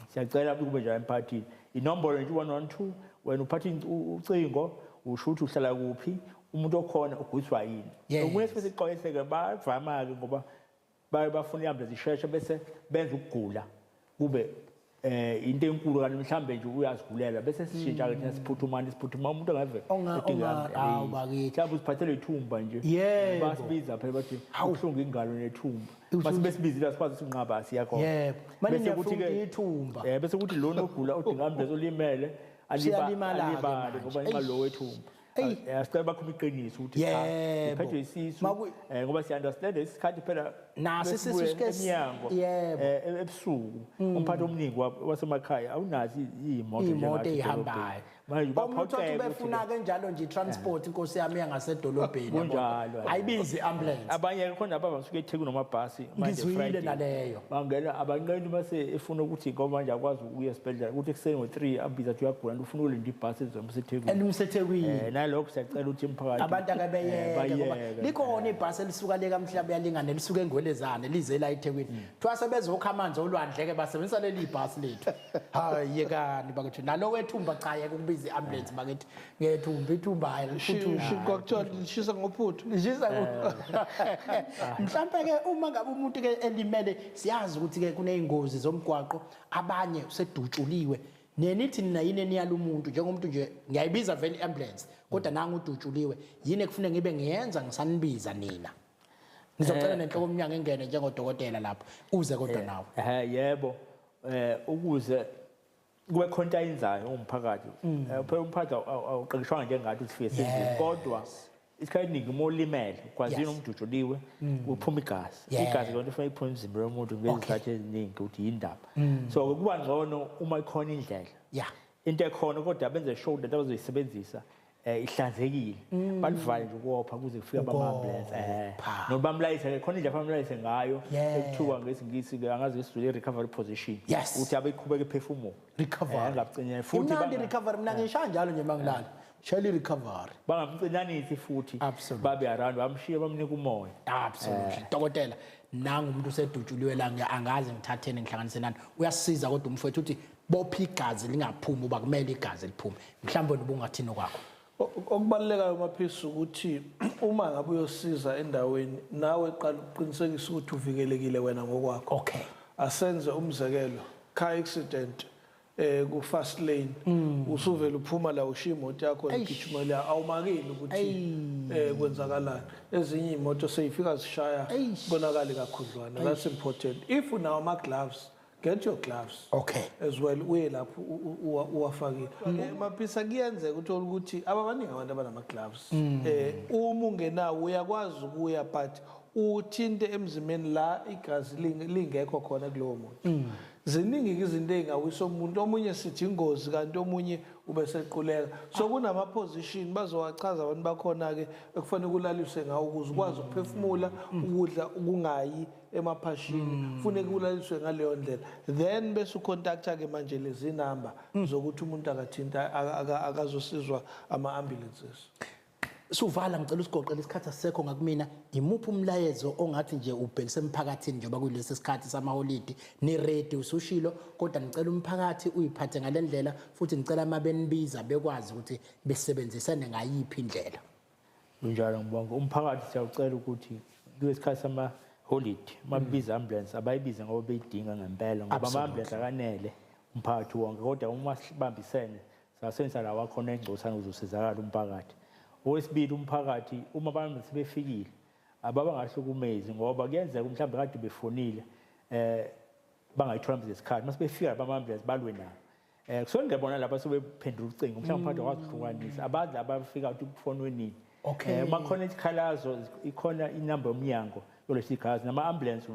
siyacela kube njalo emphakathini inombolo nje 112 wena uphatha ucingo usho ukuthi uhlala kuphi umuntu okhona ugwiswa yini Yes. okunye sibe siqwayise-ke bavama-ke ngoba bafuna iambulance isheshe bese benza ukugula kube into enkulu kanti mhlambe nje uyazigulela bese sishintsha-ke thina siphuthuma umuntu angave Hawu bakithi. mhlawumbe usiphathele ithumba nje Yebo. basibiza phela bathi ubuhlungu ingalo nethumba mase besibizile sikwazi ukuthi unqaba siyakhona Yebo. Manje Bese kuthi-ke, niyafuna ithumba. bese kuthi lona ogula odinga ambulance olimele Uyalimala-ke alibale manje. ngoba inqa lo wethumba sicela bakhuluma iqiniso ukuthi Yebo. iphethwe yisisu Maku- ngoba siya-understand isikhathi phela Naso isisu besibuye sike emnyango yebo. ebusuku umphathi omningi wasemakhaya awunazi iy'moto Iy'moto njengathi ey'hambayo. manje Omuntu othi baphoqeka ukuthi-ke befuna-ke njalo nje i-transport inkosi yami yangasedolobheni. Kunjalo. Ayibizi i-ambulance. abanye khona abasuke eThekwini namabhasi manje Ngizwile Friday. naleyo. Bangena abanqeni base efuna ukuthi ngoba manje akwazi ukuya esibhedlela ukuthi ekuseni ngo-3 abiza athi uyagula nti ufuna ukulinda ibhasi ezomuseThekwini Elimsethekwini. nalokho siyacela ukuthi imphakathi Abantu akabeyeke ngoba bayeke. likhona ibhasi elisuka leka mhlaba yalingane lisuka eNgwelezane lize la eThekwini. Kuthiwa sebezokha amanzi olwandle-ke basebenzisa leli bhasi lethu. Hayi yekani bakithi nalo wethumba cha yeke ukubiza i-ambulance bakithi ngethumba ithumba hayi kwakuthiwa lishisa ngophuthu mhlambe-ke uma ngabe umuntu-ke elimele siyazi ukuthi-ke kuney'ngozi zomgwaqo abanye usedutshuliwe nithi nina yini eniyala umuntu njengomuntu nje ngiyayibiza vele i-ambulance kodwa nangu udutshuliwe yini ekufuneka ngibe ngiyenza ngisanibiza nina ngizocela nenhloko omnyango engene njengodokotela lapho uze kodwa nawe yebo ukuze kube khona into ayenzayo umphakathi phela umphakathi awuqeqeshwanga njengathi ukuthi fike senzile kodwa isikhathi esiningi uma ulimele ukwazini Yes. umjujuliwe uphuma igazi Yeah. igazi lonto ifanele iphume emzimbeni womuntu ngezikhathi eziningi ukuthi yindaba so kuba ngcono uma ikhona indlela ya into ekhona kodwa benze sure that abazoyisebenzisa ihlanzekile balivale nje ukopha kuze kufike ama-ambulance Ukopha. noma bamlayise khona indlela bamlayise ngayo Yeah. ekuthiwa ngesingisi-ke angazi isizulu i-recovery position Yes. ukuthi abeqhubeke ephefumulo recovery angabcinye futhi imnandi recovery mina ngisha njalo nje mangilala shela i-recovery bangamcinanisi futhi Absolutely. babe around bamshiye bamnika umoya absolutely dokotela nangu umuntu usedutshuliwe la angazi ngithatheni ngihlanganise nani uyasiza kodwa umfowethu uthi bopha igazi lingaphumi uba kumele igazi liphume mhlawumbe ubungathini kwakho okubalulekayo maphisi ukuthi uma ngabe uyosiza endaweni nawe qala uqinisekise ukuthi uvikelekile wena ngokwakho okay asenze umzekelo car accident ku fast lane usuvela uphuma la ushiya imoto yakho igijimela awumakeli ukuthi kwenzakalani ezinye imoto seyifika zishaya Eish. bonakali kakhudlwana that's important if unawo ama gloves get your gloves Okay. as well uye lapho uwafakile maphisa kuyenzeka uthola ukuthi abaningi abantu abanama gloves uma ungenawo uyakwazi ukuya but uthinte emzimbeni la igazi lingekho khona kulowo muntu ziningi izinto ezingawisa umuntu omunye sithi ingozi kanti omunye ube sequleka so kunama position bazowachaza abantu bakhona ke ekufanele kulaliswe ngawo ukuze ukwazi ukuphefumula ukudla kungayi emaphashini kufanele kulaliswe ngaleyo ndlela then bese ucontacta ke manje lezi number zokuthi umuntu akathinta akazosizwa ama ambulances. Suvala ngicela usigoqele isikhathi asisekho ngakumina imuphi umlayezo ongathi nje ubhekise emphakathini njengoba kulesi sikhathi samaholidi ni ready usushilo kodwa ngicela umphakathi uyiphathe ngalendlela futhi ngicela amabenibiza bekwazi ukuthi besebenzisane ngayiphi indlela. Njalo ngibonga umphakathi siyawucela ukuthi kulesikhathi samaholidi mabiza ambulance abayibize ngoba beyidinga ngempela ngoba ama-ambulance akanele umphakathi wonke kodwa uma sibambisene sasenza lawa khona engcosana uzosizakala umphakathi. Okwesibili umphakathi uma abantu sebefikile ababangahlukumezi ngoba kuyenzeka mhlawumbe kade befonile bangayithola ngesikhathi mase befika ama-ambulance balwe nabo kusona ngiyabona lapha sebephendula ucingo mhlawumbe umphakathi wakuhlukanisa abadla abafika ukuthi kufonweni uma khona isikhalazo ikhona inamba yomnyango yolesi sikhalazo nama-ambulance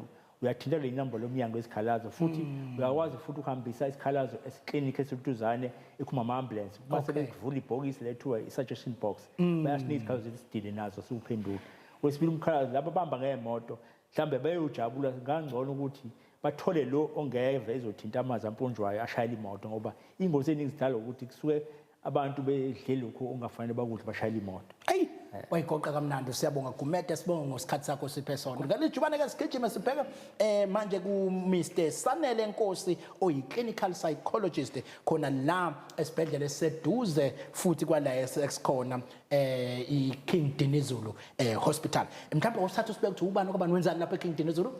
uyathinta le number lomnyango wesikhalazo futhi uyakwazi futhi ukuhambisa isikhalazo esiklinikhi esiduzane ekhuma ama-ambulance uma sebevula ibhokisi lethiwa i-suggestion box bayasinika izikhalazo esidile nazo siwuphendule. Wesibili umkhalazo laba abahamba ngemoto mhlawumbe bayojabula ngangcono ukuthi bathole lo ongeve ezothinta amazi amponjwayo ashayela imoto ngoba ingozi eningi zidala ukuthi kusuke abantu bedle lokho ongafanele bakudla bashayela imoto. Wayigoqa kamnandi siyabonga Gumede sibonga ngosikhathi sakho siphe sona. Ngale jubane ke sigijima sibheke manje ku Mr Sanele Nkosi oyi clinical psychologist khona la esibhedlela seduze futhi kwala ekhona I King Dinizulu hospital. Mhlawumbe usathu sibeke ukuthi ubani ngoba wenzani lapha eKing Dinizulu?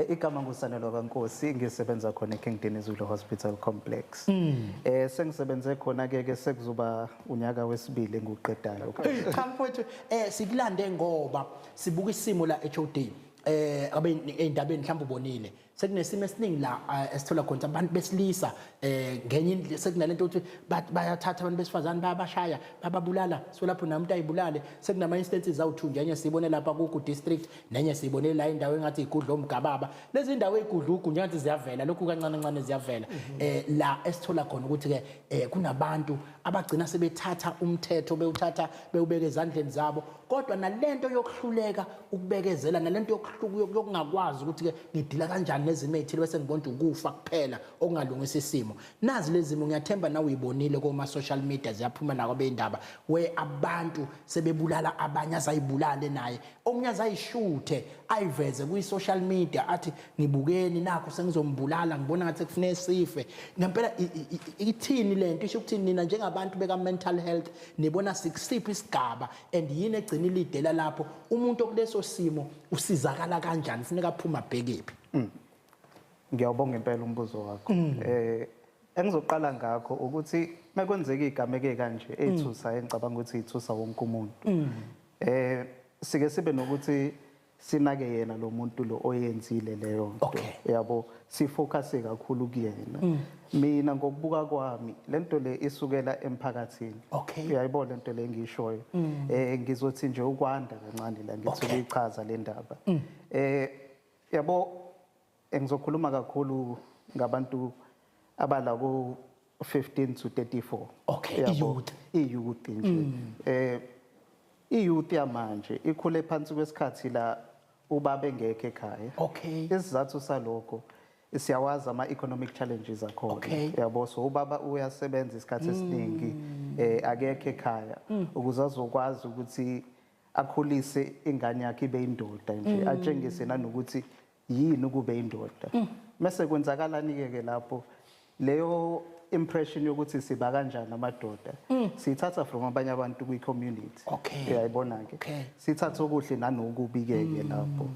Igama nguSanelo kaNkosi ngisebenza khona eKing Dinizulu Hospital Complex. Sengisebenze khona ke sekuzoba unyaka wesibili nguqedayo. Cha mfowethu sikulande ngoba sibuka isimo la HOD abe endabeni mhlawumbe ubonile sekunesimo esiningi la esithola khona abantu besilisa ngenye sekunalento ukuthi bayathatha abantu besifazane bayabashaya bababulala so lapho namuntu ayibulale sekunama instances awu2 nje sibone lapha ku district nenye sibone la indawo engathi igudla omgababa lezi indawo egudla ugunyathi ziyavela lokhu kancane kancane ziyavela la esithola khona ukuthi ke kunabantu abagcina sebethatha umthetho bewuthatha bewubeka ezandleni zabo kodwa nalento yokuhluleka ukubekezela nalento yokungakwazi ukuthi ke ngidila kanjani nezimo ezithile bese ngibona ukufa kuphela okungalungisa isimo nazi lezi zimo ngiyathemba nawe uyibonile kuma social media ziyaphuma nako beindaba we abantu sebebulala abanye azayibulale naye omunye azayishuthe ayiveze ku social media athi ngibukeni nakho sengizombulala ngibona ngathi kufanele sife ngempela ithini lento isho ukuthini nina njengabantu beka mental health nibona sikusiphi isigaba and yini egcina ilidela lapho umuntu okuleso simo usizakala kanjani kufuneka aphuma bhekephi. Ngiyawubonga impela umbuzo wakho. Engizoqala ngakho ukuthi makwenzeka igameke kanje ethusa engicabanga ukuthi ithusa wonke umuntu. Sike sibe nokuthi sinake yena lo muntu lo oyenzile leyo nto. Yabo sifocus kakhulu kuyena. Mina ngokubuka kwami lento le isukela emphakathini. Uyayibona lento le ngishoyo. Ngizothi nje ukwanda kancane la ngithola ichaza le ndaba. Yabo engizokhuluma kakhulu ngabantu abala ku 15 to 34. Iyouth nje. Iyouth yamanje ikhule phansi kwesikhathi la ubaba engekho ekhaya. Isizathu salokho siyawazi ama economic challenges akhona. Yabo so ubaba uyasebenza isikhathi esiningi akekho ekhaya ukuze azokwazi ukuthi akhulise ingane yakhe ibe indoda nje atshengise nanokuthi yini ukube indoda mase kwenzakalani ke lapho leyo impression yokuthi siba kanjani amadoda sithatha from abanye abantu kwi community uyayibona ke sithatha okuhle nanokubi ke lapho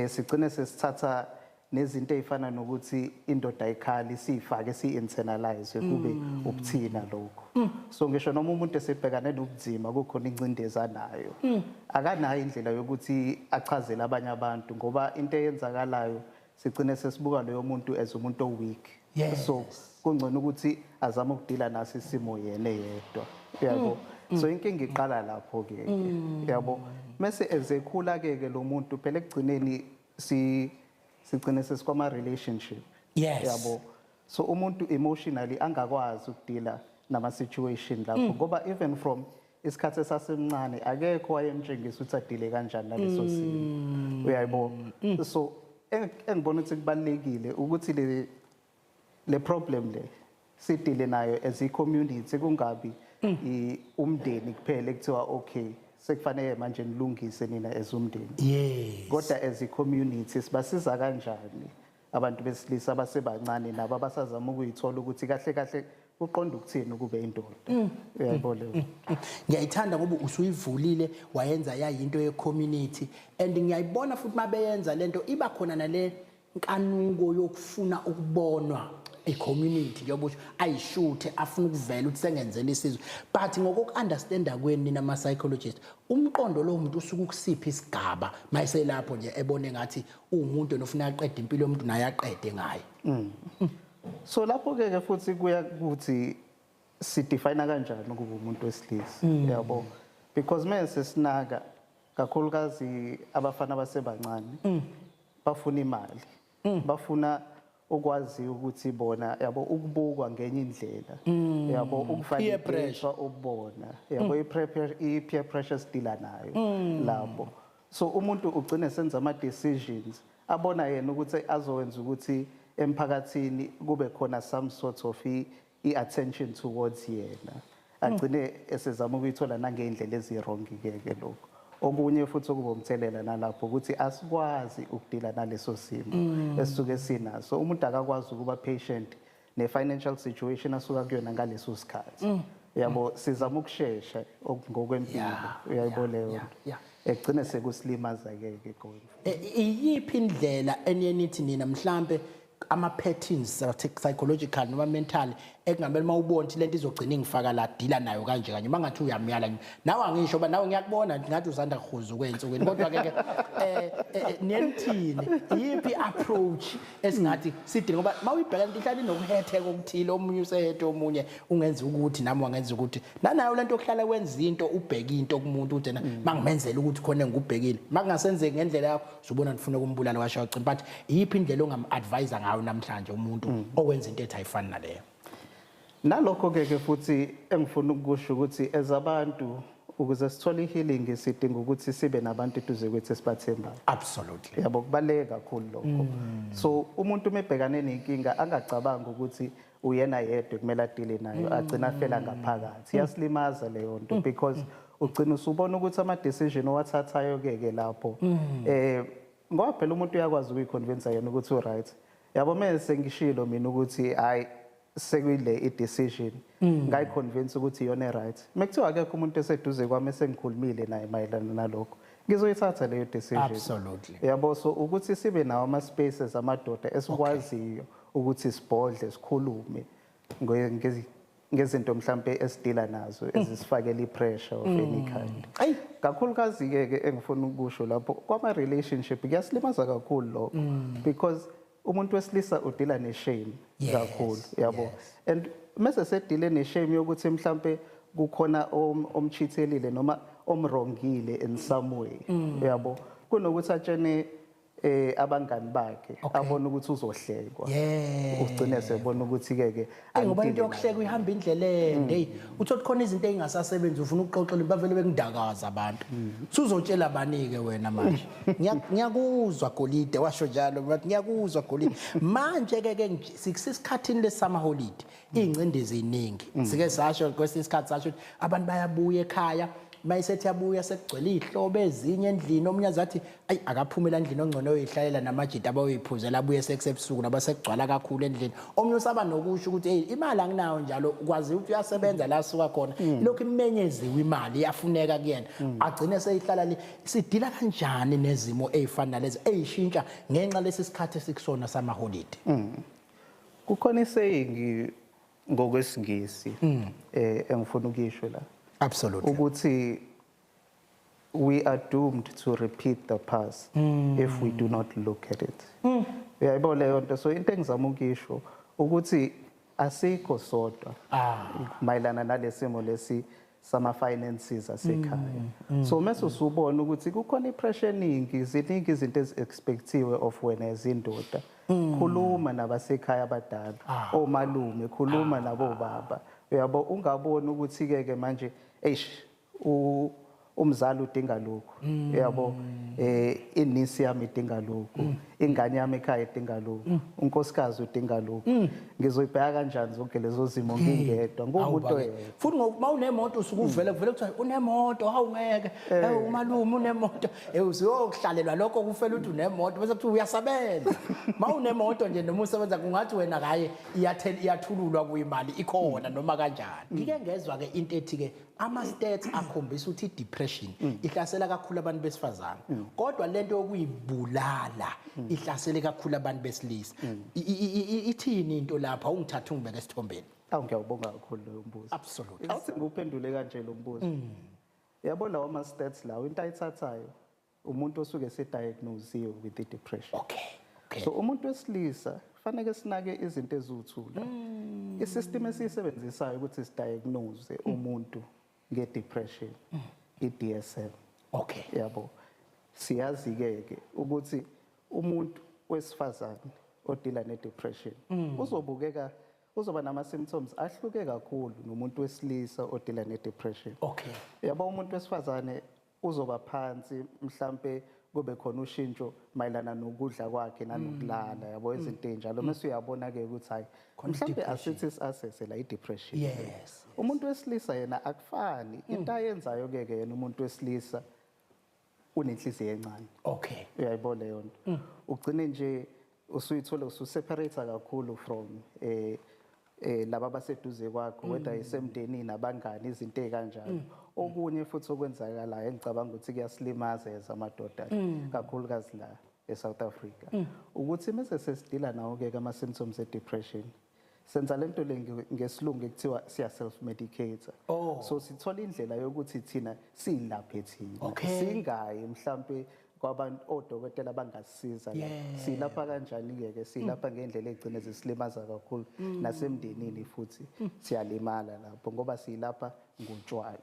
sigcine sesithatha nezinto ezifana nokuthi indoda ayikhali sifake si-internalize kube ubuthina lokho so ngisho noma umuntu esebhekane nobunzima kukhona incindezi nayo akanayo indlela yokuthi achazele abanye abantu ngoba into eyenzakalayo sigcine sesibuka leyo muntu as umuntu oweak. Yes. So kungcono ukuthi azame ukudila naso isimo yena yedwa. Yabo. So inkinga iqala lapho ke. Yabo. Mase ezekhula ke lo muntu phela ekugcineni sigcine sesikwama relationship. Yes. Yabo. So umuntu emotionally angakwazi ukudila nama situation lapho ngoba even from isikhathi esasemncane akekho wayemtshengisa ukuthi adile kanjani naleso simo. Uyayibona. So engibona ukuthi kubalekile ukuthi le problem le sidile nayo as a community kungabi umndeni kuphela ekuthiwa okay sekufanele manje nilungise nina as umndeni. Yes. Kodwa as a community sibasiza kanjani abantu besilisa abasebancane nabo abasazama ukuyithola ukuthi kahle kahle uqonda ukuthini ukube indoda. Uyayibona. Ngiyayithanda ngoba usuyivulile wayenza yayinto ye community and ngiyayibona futhi mabeyenza lento iba khona nale nkanuko yokufuna ukubonwa community yobusho ayishuthe afuna ukuvela ukuthi sengenzele isizwe but ngokuunderstanda kweni nama psychologists umqondo lo muntu usuka ukusiphi isigaba mayiselapho nje ebone ngathi umuntu nofuna aqede impilo yomuntu naye aqede ngaye. So lapho ke futhi kuya ukuthi si define kanjani ukuba umuntu wesilisa. Yabo. Because mase sinaka kakhulukazi abafana abasebancane bafuna imali. Bafuna ukwazi ukuthi bona yabo ukubukwa ngenye indlela. Yabo ukuvalidate ubona. Yabo i-peer pressure stila nayo lapho. So umuntu ugcina senza ama decisions abona yena ukuthi azowenza ukuthi emphakathini kube khona some sort of i-attention towards yena. Agcine esezama ukuyithola nangendlela ezirong ke lokho. Okunye futhi okuba umthelela nalapho ukuthi asikwazi ukudila naleso simo esisuke sinaso. Umuntu akakwazi ukuba patient ne financial situation asuka kuyona ngaleso sikhathi. Yabo sizama ukusheshsha ngokwempilo. Uyayibona leyo. Egcine sekusilimaza ke going. Iyiphi indlela eniyenithi nina mhlambe ama patterns psychological noma mental ekungamele mawubona ukuthi lento izogcina ingifaka la deala nayo kanje kanye mangathi uyamyala nawe angisho ba nawe ngiyakubona ngathi uzanda khuza kwensukwini kodwa ke niyelithini yipi approach esingathi sidinga ngoba mawuyibheka into ihlala inokuhetheka okuthile omunye usehethe omunye ungenza ukuthi nami wangenza ukuthi nanayo lento okuhlala wenza into ubheka into kumuntu uthi mangimenzela ukuthi khona ngikubhekile makungasenzeki ngendlela yakho uzobona ngifuna ukumbulala washo wacimba but yipi indlela ongam-advise ngayo namhlanje umuntu owenza into ethi ayifani naleyo. Nalokho ke futhi engifuna ukusho ukuthi ezabantu ukuze sithole healing sidinga ukuthi sibe nabantu eduze kwethu esibathembayo. Absolutely. Yabo kubaleka kakhulu lokho. So umuntu mebhekane nenkinga angacabanga ukuthi uyena yedwa kumele adile nayo agcina afela ngaphakathi. Yasilimaza leyo nto because ugcina usubona ukuthi ama decision owathathayo ke lapho ngoba phela umuntu uyakwazi ukuyiconvince yena ukuthi uright. Yabo mase ngishilo mina ukuthi hayi sekuyile i-decision ngayiconvince ukuthi iyona right. Mekuthiwa akekho umuntu eseduze kwami esengikhulumile naye mayelana nalokho ngizoyithatha leyo decision. Absolutely. Yabo so ukuthi sibe nawo ama spaces amadoda esikwaziyo ukuthi sibhodle sikhulume ngezinto mhlambe esidila nazo ezisifakela ipressure of any kind. Kakhulukazi ke engifuna ukusho lapho kwama relationship kuyasilimaza kakhulu lokho because umuntu wesilisa udila neshame kakhulu yabo and mase sedile neshame yokuthi mhlambe kukhona omchithelile noma omrongile in some way yabo kunokuthi atshene abangani bakhe abona ukuthi uzohlekwa ugcine sebona ukuthi ke ngoba into yokuhleka uyihamba indlela ende uthola khona izinto ezingasasebenzi ufuna ukuxoxela bavele bekundakaza abantu usuzotshela abanike wena manje ngiyakuzwa Golide washo njalo bathi ngiyakuzwa Golide manje ke sikusesikhathini lesama holiday ingcindezi iningi sike sasho kwesikhathi sasho abantu bayabuya ekhaya mayisethi yabuya sekugcwele ihlobo ezinye endlini omunye azathi ayi akaphumela endlini ongcono oyihlalela namajita abayiphuzela abuye sekusebusuku nabasekugcwala kakhulu endlini omunye usaba nokusho ukuthi hey imali anginayo njalo ukwazi ukuthi uyasebenza la suka khona lokho imenyeziwe imali iyafuneka kuyena agcine seyihlala sidila kanjani nezimo ezifana nalezi ezishintsha ngenxa lesi sikhathi esikusona sama holiday. Kukhona isaying ngokwesingisi engifuna ukisho la. Absolutely. Ukuthi we are doomed to repeat the past if we do not look at it. uyayibona leyo nto. So into engizama ukisho ukuthi asikho sodwa mayelana nalesimo lesi sama finances asekhaya. So mase usubona ukuthi kukhona ipressure eningi, ziningi izinto ezi-expectiwe of wena ezindoda. Khuluma nabasekhaya abadala, omalume, khuluma nabobaba. Uyabo ungaboni ukuthi ke manje umzali udinga lokhu, yabo inisi yami idinga lokhu, ingane yami ekhaya idinga lokhu, unkosikazi udinga lokhu. Ngizoyibheka kanjani zonke lezo zimo ngingedwa ngumuntu oyedwa. Futhi ngoba unemoto usuke uvele kuthiwa unemoto awungeke, umalume unemoto, usuyokuhlalelwa lokho kufela ukuthi unemoto bese kuthi uyasebenza. Mawunemoto nje noma usebenza kungathi wena hayi iyathululwa kuyimali ikhona noma kanjani. Ngike ngezwa ke into ethi ke ama stats akhombisa ukuthi depression ihlasela kakhulu abantu besifazane, kodwa lento yokuyibulala ihlasele kakhulu abantu besilisa. Ithini into lapha ungithatha ungibeke esithombeni? Ngiyawubonga kakhulu lo mbuzo. Absolutely. Awuthi nguphendule kanje lo mbuzo. Yabona ama stats lawo into ayithathayo umuntu osuke se-diagnosed with depression. Okay. So umuntu wesilisa kufanele sinake izinto eziwuthula. I-system esiyisebenzisayo ukuthi sidiagnose umuntu nge-depression, i-DSM. Okay. Yabo. Siyazi ke ukuthi umuntu wesifazane odila ne-depression uzoba nama-symptoms ahluke kakhulu nomuntu wesilisa odila ne-depression. Okay. Yabo umuntu wesifazane uzoba phansi, mhlambe kube khona ushintsho mayelana nokudla kwakhe nanokulala, yabo izinto enjalo. Mase uyabona ke ukuthi hayi mhlambe asithi asese la i-depression. Yes. Umuntu wesilisa yena akufani. Into ayenzayo ke yena umuntu wesilisa unenhliziyo encane. Okay. Uyayibona leyo nto. Ugcine nje usuyithola ususeparate kakhulu from laba baseduze kwakho, whether isemndenini abangani izinto ezikanjalo. Okunye futhi okwenzakalayo engicabanga ukuthi kuyasilimaza ezamadoda kakhulukazi la eSouth Africa ukuthi mase sesidila nawo ke ama symptoms e depression senza lento le ngesilungu ekuthiwa siya self medicate. So sithola indlela yokuthi thina silaphe thina singayi mhlambe kwabantu odokotela bangasisiza la silapha kanjani ke silapha ngendlela egcine zisilimaza kakhulu nasemndenini futhi siyalimala lapho ngoba silapha ngotshwala.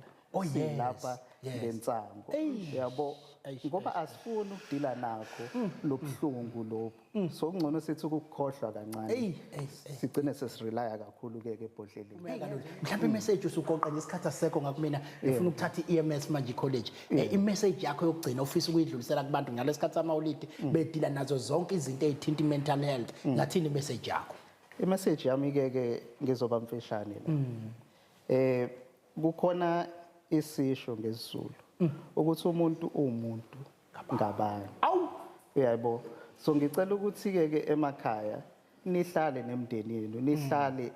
Silapha ngensango, yabo ngoba asifuni ukudila nakho lobuhlungu lobo. So ungcono sithi ukukhohlwa kancane sigcine sesirelya kakhulu ke ebhodleleni. Mhlawumbe imessage usuqoqa ngesikhathi asekho ngakumina ngifuna ukuthatha i-EMS manje college. I-message yakho yokugcina ofisa ukuyidlulisela kubantu ngalesikhathi samawulidi bedila nazo zonke izinto ezithinta mental health. Ngathini i-message yakho? I-message yami ke ngizoba mfeshane la. Kukhona isisho ngesizulu ukuthi umuntu umuntu ngabantu. Uyayibona. So ngicela ukuthi ke emakhaya nihlale nemndenini, nihlale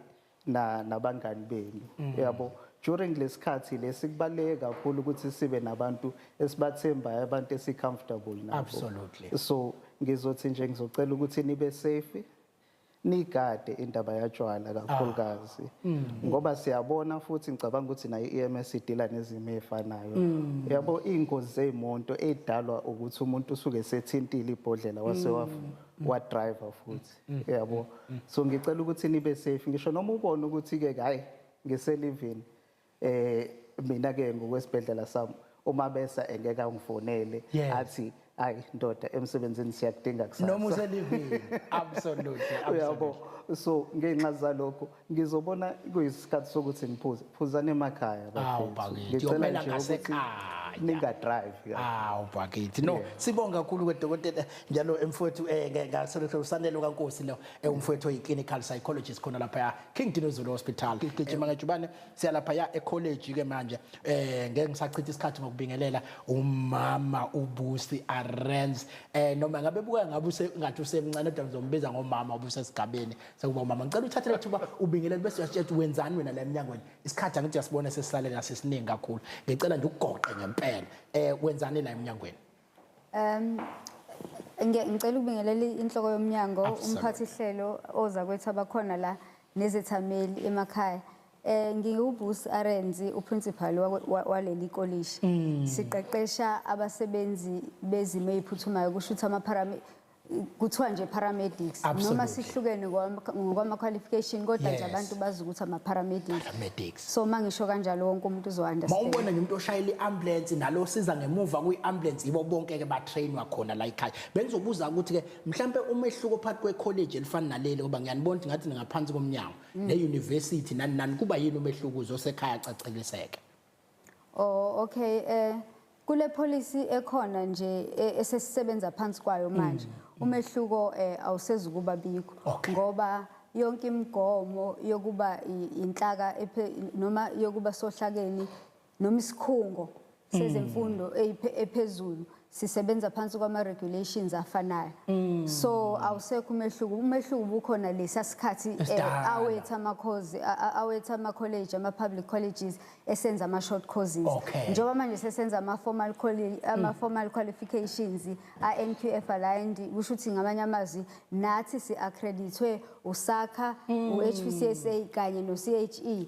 nabangani benu. Uyabo. During lesikhathi lesikubaleke kakhulu ukuthi sibe nabantu esibathembayo, abantu esicomfortable nabo. Absolutely. So ngizothi nje ngizocela ukuthi nibe safe, nigade indaba yatshwala kakhulukazi ngoba siyabona futhi ngicabanga ukuthi nayo i-EMS idila nezimo ezifanayo. Yabo ingozi zeimoto edalwa ukuthi umuntu usuke sethintile ibhodlela wase wa driver futhi. Yabo. So ngicela ukuthi nibe safe ngisho noma ubone ukuthi ke hayi ngiselivini mina ke ngokwesibhedlela sami uma besa engeke angifonele athi hayi ndoda emsebenzini siyakudinga kusasa noma uselivini. Absolutely. Uyabo. So ngenxa zalokho ngizobona kuyisikhathi sokuthi phuzane emakhaya bafethu. Ngicela nje ukuthi ninga drive bhakithi. No, sibonga kakhulu kwedokotela njalo emfowethu ngaselokho usanelo kaNkosi lo umfowethu oyi-clinical psychologist khona lapha King Dinuzulu Hospital. Gijima ngejubane siyalapha ecollege ke manje ngeke ngisachitha isikhathi ngokubingelela umama uBusi Arends noma ngabe buka ngabe ngathi usemncane kodwa ngizombiza ngomama uBusi esigabeni sekuba umama. Ngicela uthathe lethuba ubingelele bese uyasitshela wenzani wena la eminyangweni. Isikhathi angithi uyasibona sesisalela sesiningi kakhulu. Ngicela nje ukugoqe ngempela wenzani la eminyangweni? Ngicela ukubingelela inhloko yomnyango umphathi hlelo oza kwethu abakhona la nezethameli emakhaya. NginguBusi Arends uprincipal waleli college. Siqeqesha abasebenzi bezimo eziphuthumayo kusho ukuthi kuthiwa nje paramedics Absolutely. noma sihlukene ngokwama qualification kodwa nje Yes. abantu bazi ukuthi ama paramedics. Paramedics. So mangisho kanjalo wonke umuntu uzo-understand. Mawubona nje umuntu oshayela i-ambulance nalo siza ngemuva kwi-ambulance yibo bonke ke batrainwa khona la ekhaya. Bengizobuza ukuthi ke mhlambe umehluko phakathi kwe-college elifana naleli ngoba ngiyanibona ukuthi ngathi ngaphansi komnyango ne-university nani kuba yini umehluko uzosekhaya caceliseke. Oh okay kule policy ekhona nje esesisebenza phansi kwayo manje umehluko awusezi kuba bikho Okay. ngoba yonke imigomo yokuba inhlaka noma yokuba sohlakeni noma isikhungo sezemfundo ephezulu sisebenza phansi kwama regulations afanayo so awusekho umehluko ubukhona lesa sikhathi Esidala. awetha ama college ama public colleges esenza ama short courses Okay. njengoba manje sesenza ama formal qualifications NQF aligned kusho ukuthi ngamanye amazwi nathi si accreditwe uSACA uHPCSA kanye noCHE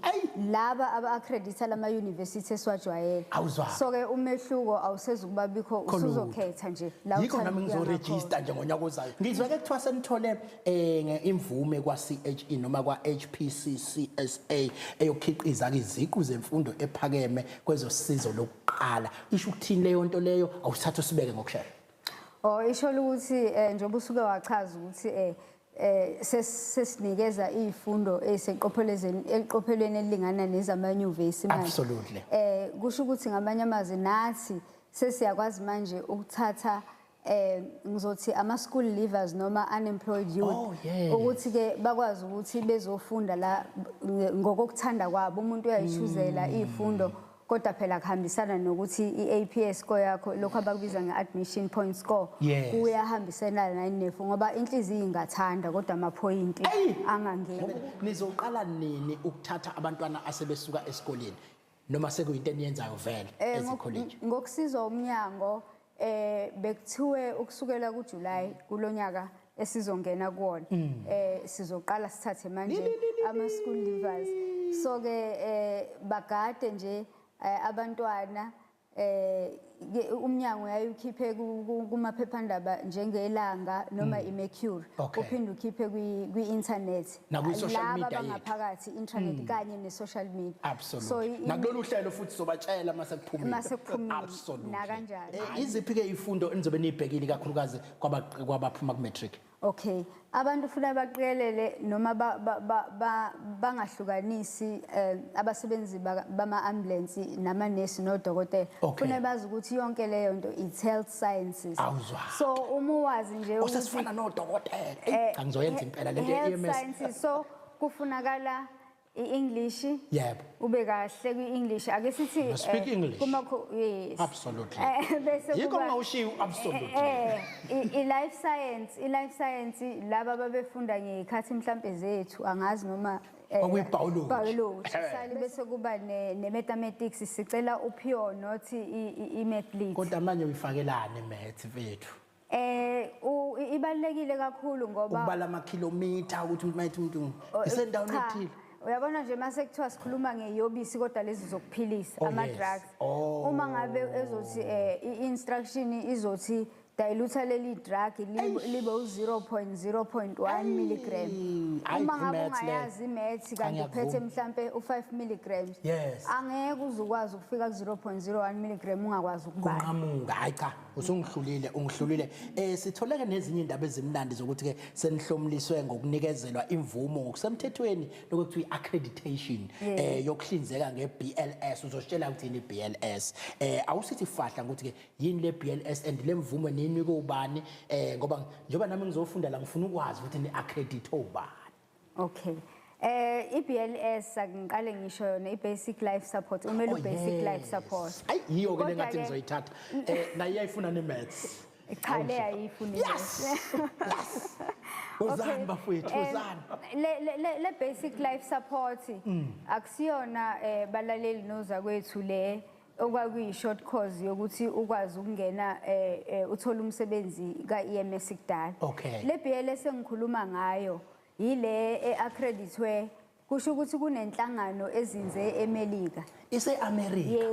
laba aba accredita lama university esiwajwayele Awuzwa. so ke umehluko awusezukuba bikho usuzokhetha nje la Yikho nami ngizoregister nje ngonyaka ozayo. Ngizwe ke kuthiwa senithole imvume kwa CHE noma kwa HPCCSA eyokhiqiza iziqu zemfundo ephakeme kwezosizo lokuqala. Isho ukuthini leyo nto leyo awusithatha usibeke ngokusheshsha. Oh isho ukuthi njengoba usuke wachaza ukuthi sesinikeza izifundo eziqophelweni elingana nezamanyuvesi manje. Absolutely. Kusho ukuthi ngamanye amazwi nathi sesiyakwazi manje ukuthatha ngizothi ama school leavers noma unemployed youth Oh, yes. ukuthi ke bakwazi ukuthi bezofunda la ngokuthanda kwabo umuntu uyayishuzela izifundo kodwa phela kuhambisana nokuthi i-APS score yakho lokho abakubiza nge-admission point score Yes. kuyahambisana nayinefu ngoba inhliziyo ingathanda kodwa amaphoyinti angangeni. Nizoqala nini ukuthatha abantwana asebesuka esikoleni noma sekuyinto eniyenzayo vele ezicollege? Ngokusizwa umnyango bekuthiwe ukusukela kuJuly kulonyaka esizongena kuwona sizoqala sithathe manje ama school leavers so ke bagade nje abantwana umnyango yayikhiphe kumaphephandaba njengelanga noma iMercury Okay. uphinde ukhiphe kwi-internet Nakwi-social laba media abangaphakathi internet kanye ne-social media Absolutely. Nakulolu hlelo futhi sobatshela mase kuphumile. Masekuphumile, Absolutely. nakanjalo. Iziphi ke izifundo enizobe nibhekile kakhulukazi kwabaphuma ku-matric? Okay abantu futhi abaqikelele noma bangahlukanisi abasebenzi bama ambulance namanesi nodokotela Okay. kufanele bazi ukuthi yonke leyo nto it's health sciences Awuzwa. so uma wazi nje Osesifana nodokotela. Cha ngizoyenza impela lento health ye-EMS. sciences so kufunakala i-English Yebo. ube kahle kwi-English ake sithi You speak English? yes Absolutely. bese Yikho kuba- ngawushiyo absolutely. i-life science laba babefunda ngekhathi mhlambe zethu angazi noma Okuyi-biology. biology sali bese kuba ne-mathematics sicela uphiwo not i-math lit Kodwa manje uyifakelane math vethu. ibalekile kakhulu ngoba Ukubala ama-kilometer ukuthi umuntu isendaweni cha, ethile. uyabona nje mase kuthiwa sikhuluma ngeyobisi kodwa lezi zokuphilisa Oh, ama yes. drugs Oh. uma ngabe ezothi i-instruction izothi dilute leli drug libe u-0.1 milligram Ayi, uma ngabe i-maths le. ungayazi imath kanti Angiyavumi. uphethe mhlambe u5 milligrams Yes. angeke uzukwazi ukufika ku-0.01 milligram ungakwazi ukubala Kunqamuka hayi cha ungihlulile sitholeke nezinye indaba ezimnandi zokuthi ke senihlomliswe ngokunikezelwa imvumo ngokusemthethweni lokuthiwa i-accreditation yokuhlinzeka nge-BLS uzositshela ukuthi yini i-BLS awusithi fahla ukuthi ke yini le BLS and le mvumo ninikwe ubani ngoba njengoba nami ngizofunda la ngifuna ukwazi ukuthi ni-accredite ubani. Okay. I-BLS akungiqale ngisho yona i-basic life support umele u-basic life support. Ayi yiyo ke Kodwa lengathi ke- ngizoyithatha naye iyayifuna ne-maths. Cha le ayifuni. Uzani bafowethu uzani. Le basic life support akusiyona balaleli noza kwethu le okwakuyi short course yokuthi ukwazi ukungena uthola umsebenzi ka-EMS kudala. Okay. Le BLS engikhuluma ngayo yile accreditwe kusho ukuthi kunenhlangano ezinze eMelika. Ise-America.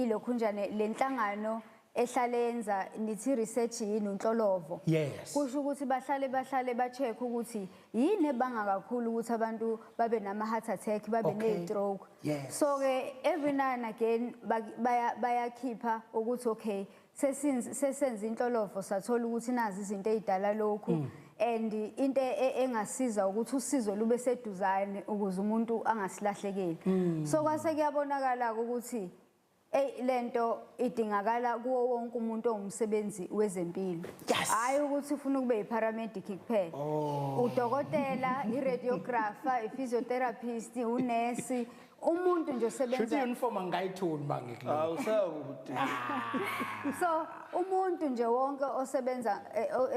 Ilokhunjane lenhlangano ehlale yenza nithi research yini unhlolovo. Yes. Kusho ukuthi bahlale ba-check ukuthi yini ebanga kakhulu ukuthi abantu babe nama-heart attack, babe Okay. ne-stroke. Yes. So-ke every now and again bayakhipha ukuthi okay, sesenza inhlolovo sathola ukuthi nazi izinto ey'dala lokhu. And into engasiza ukuthi usizo lube seduzane ukuze umuntu angasilahlekeli. So kwase kuyabonakala ukuthi lento idingakala kuwo wonke umuntu ongumsebenzi wezempilo. Yes. Hayi ukuthi ufuna kube yiparamedic kuphela. Udokotela, iradiographer, iphysiotherapist, unesi, umuntu nje Shuthi osebenza. uniform angayitholi bangekho. Awusakude. So umuntu nje wonke osebenza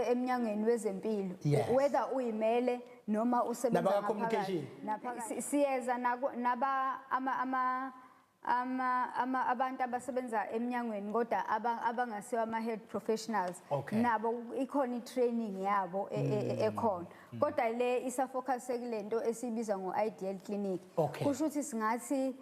eminyangweni wezempilo, Yes. whether uyimele noma usebenza Nabaka communication. siyeza abantu abasebenza eminyangweni kodwa abangasiwa ama-health professionals, Okay. nabo ikhona i-training yabo ekhona. Kodwa le isafocus kule nto esibiza ngo-ideal clinic. Okay. Kusho ukuthi singathi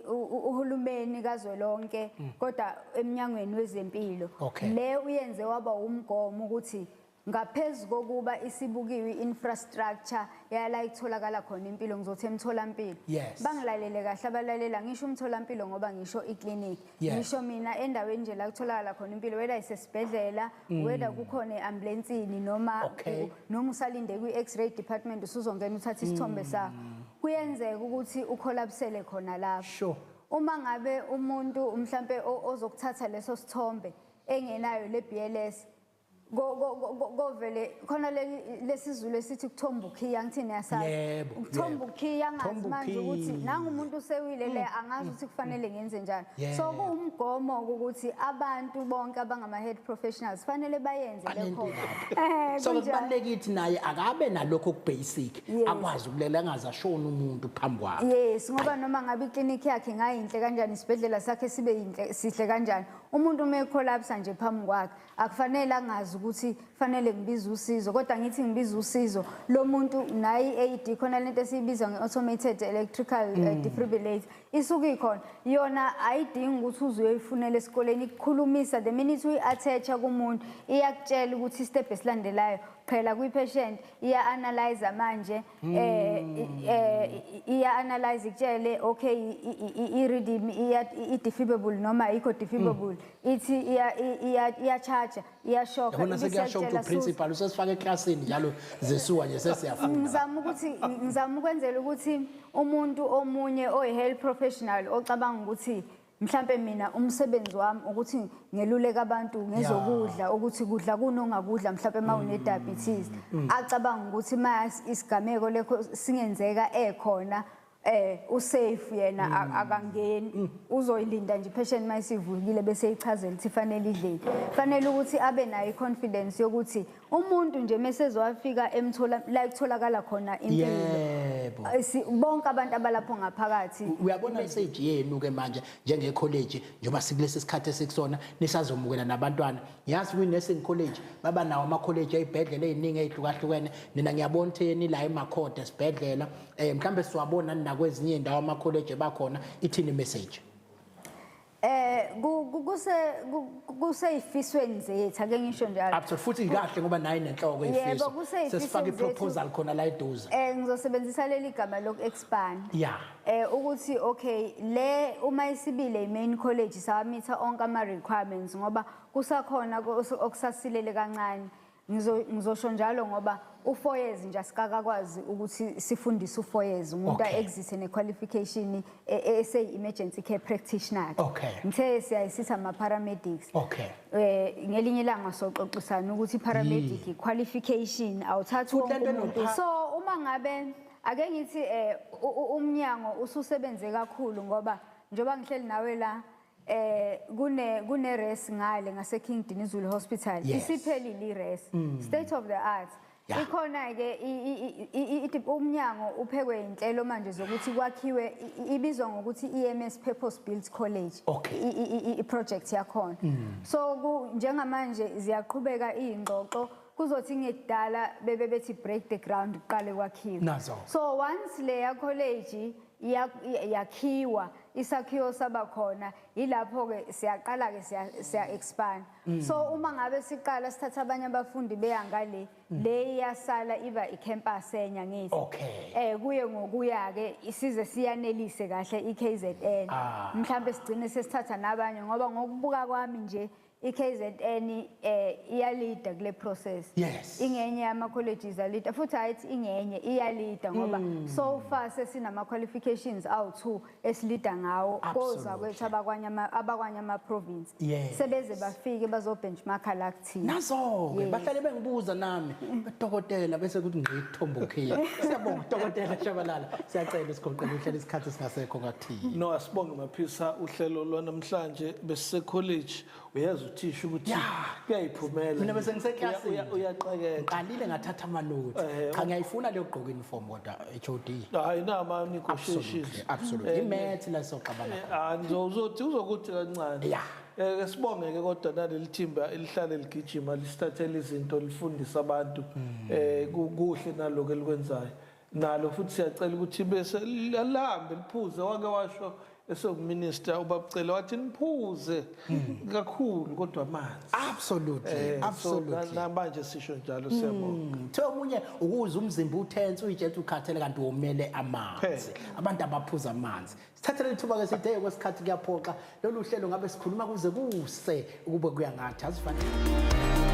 uhulumeni kazwelonke kodwa eminyangweni wezempilo Okay. le uyenze waba umgomo ukuthi ngaphezulu kokuba isibukiwe infrastructure yala itholakala khona impilo, ngizothi emtholampilo. Yes. Bangilalele kahle abalalela, ngisho umtholampilo ngoba ngisho iclinic. Yes. Ngisho mina endaweni nje la kutholakala khona impilo, whether isesibhedlela, whether kukhona i-ambulanceni noma Okay. noma usalinde kwi-x-ray department usuzongena uthatha isithombe sakho. Kuyenzeka ukuthi ukholapsele khona lapho. Sure. Uma ngabe umuntu mhlambe ozokuthatha leso sithombe engenayo le BLS, govele khona lesizulu esithi kuthomba ukhiya, ngithini yasazi. Yebo, Ukuthomba ukhiya Thomba angazi manje ukuthi ukhiya. nanga umuntu usewile le angazi ukuthi kufanele ngenze njani. Yebo. So kuwumgomo ukuthi abantu bonke abangama-health professionals fanele bayenze le Banento khona. So Kunjalo. kubalulekile ukuthi naye akabe nalokho kubasic Yes. akwazi ukulela angaze ashona umuntu phambi kwakhe. Yes, ngoba noma ngabe iklinikhi yakhe ngayinhle kanjani, isibhedlela sakhe sibe yinhle sihle kanjani, umuntu uma ecollapse nje phambi kwakhe akufanele angazi ukuthi fanele ngibize usizo, kodwa ngithi ngibize usizo lo muntu nayi i-AED khona lento esiyibiza nge-automated electrical defibrillator isuke ikhona yona, ayidingi ukuthi uze uyoyifunela esikoleni, ikukhulumisa the minute uyi-attach-a kumuntu iyakutshela ukuthi istep esilandelayo phela kwi-patient iya-analyze manje iya-analyze ikutshele okay i-rhythm i-defibrable noma ayikho defibrable, ithi iya-charge iyashokha. Yabona sekuyashokha uprincipal usesifaka eklasini njalo zesuka nje sesiyafunda. Ngizama ukwenzela ukuthi umuntu omunye oyi-health professional ocabanga ukuthi mhlambe mina umsebenzi wami ukuthi ngeluleka abantu ngezokudla ukuthi kudla kunongakudla mhlambe mawune diabetes, acabanga ukuthi mase isigameko lekho singenzeka ekhona usafe yena akangeni, uzoyilinda nje patient mayisivukile bese ichazela ukuthi fanele idleni. Fanele ukuthi abe nayo confidence yokuthi umuntu nje mesezowafika la kutholakala khona impilo. Yebo. Bonke abantu abalapho ngaphakathi. Uyabona message yenu ke manje njenge college njoba sikulesi sikhathi esikusona nisazomukela nabantwana. Yazi kwi nursing college baba nawo ama college ayibhedlela eziningi ezihlukahlukene. Nina ngiyabona theni la eMakhode esibhedlela mhlambe siwabona nakwezinye indawo ama college bakhona, ithini message? Kuseyifisweni zethu ake ngisho njalo. Absolutely, futhi kahle ngoba nayi nenhloko Yebo, eyifiso. kuseyifisweni Sesifaka zethu. iproposal khona la eduze. Ngizosebenzisa leli gama loku expand. Yeah. Ukuthi okay le uma isibile imain college sawamitha onke ama requirements ngoba kusakhona okusasilele kancane. Ngizosho njalo ngoba u4 years nje asikakakwazi ukuthi sifundise u4 years umuntu Okay. exit ne qualification esey emergency care practitioner. Okay. Ngithe siyayisitha ama paramedics. Okay. Ngelinye ilanga soxoxisana ukuthi paramedic qualification awuthathi Futhi wonke lento umuntu. So uma ngabe ake ngithi umnyango ususebenze kakhulu ngoba njoba ngihleli nawe la kune res ngale ngase King Dinizulu Hospital. Yes. Isiphelile i-res, state of the art. Yeah. Ikhona ke umnyango uphekwe inhlelo manje zokuthi kwakhiwe ibizwa ngokuthi EMS Purpose Built College. Okay. I-project yakhona. So njengamanje ziyaqhubeka izingxoxo kuzothi ngekudala bebethi break the ground iqale kwakhiwe. Nazo. So once leya college yakhiwa isakhiwo sabakhona ilapho-ke siyaqala-ke siya-expand so uma ngabe siqala sithatha abanye abafundi beyangale le iyasala iba icampus enya ngithi Okay. kuye ngokuya-ke size siyanelise kahle i-KZN mhlawumbe sigcine sesithatha nabanye ngoba ngokubuka kwami nje i-KZN iyalida kule process. Yes. Ingenye yama-colleges alida futhi hayithi ingenye iyalida ngoba so far sesinama-qualifications awu-2 esilida ngawo koza kwethu abakwanye ama-province. Yes. Sebeze bafike bazo-benchmarka la kuthina. Nazo-ke bahlale bengibuza nami dokotela bese kuthi ngiyithomba ukhiya. Siyabonga dokotela Shabalala. Siyacela isigoqele uhlelo isikhathi singasekho ngakuthini. No asibonge Maphisa uhlelo lwanamhlanje besise college uyeza uthisha ukuthi kuyayiphumela. Mina bese ngiseklasini. Uyaqhekeka. Qalile ngathatha amanothi. Cha ngiyayifuna leyo gqoka uniform kodwa HOD. Hayi nama negotiations. Absolutely. Imath la soqabana. Uzothi uzokuthi kancane. Yeah. Ke sibonge ke kodwa naleli thimba elihlale ligijima lisithathele izinto lifundisa abantu kuhle naloko elikwenzayo. Nalo futhi siyacela ukuthi bese lihambe liphuze wake washo esokuminister ubabcela wathi niphuze kakhulu kodwa amanzi. Absolutely. Absolutely. Namanje sisho njalo siyabonga. Thiwa omunye ukuze umzimba uthense uyitshela ukhathele kanti womele amanzi. Abantu abaphuza amanzi. Sithathele ithuba ke sithi kwesikhathi kuyaphoqa lolu hlelo ngabe sikhuluma kuze kuse ukube kuyangathi asifanele.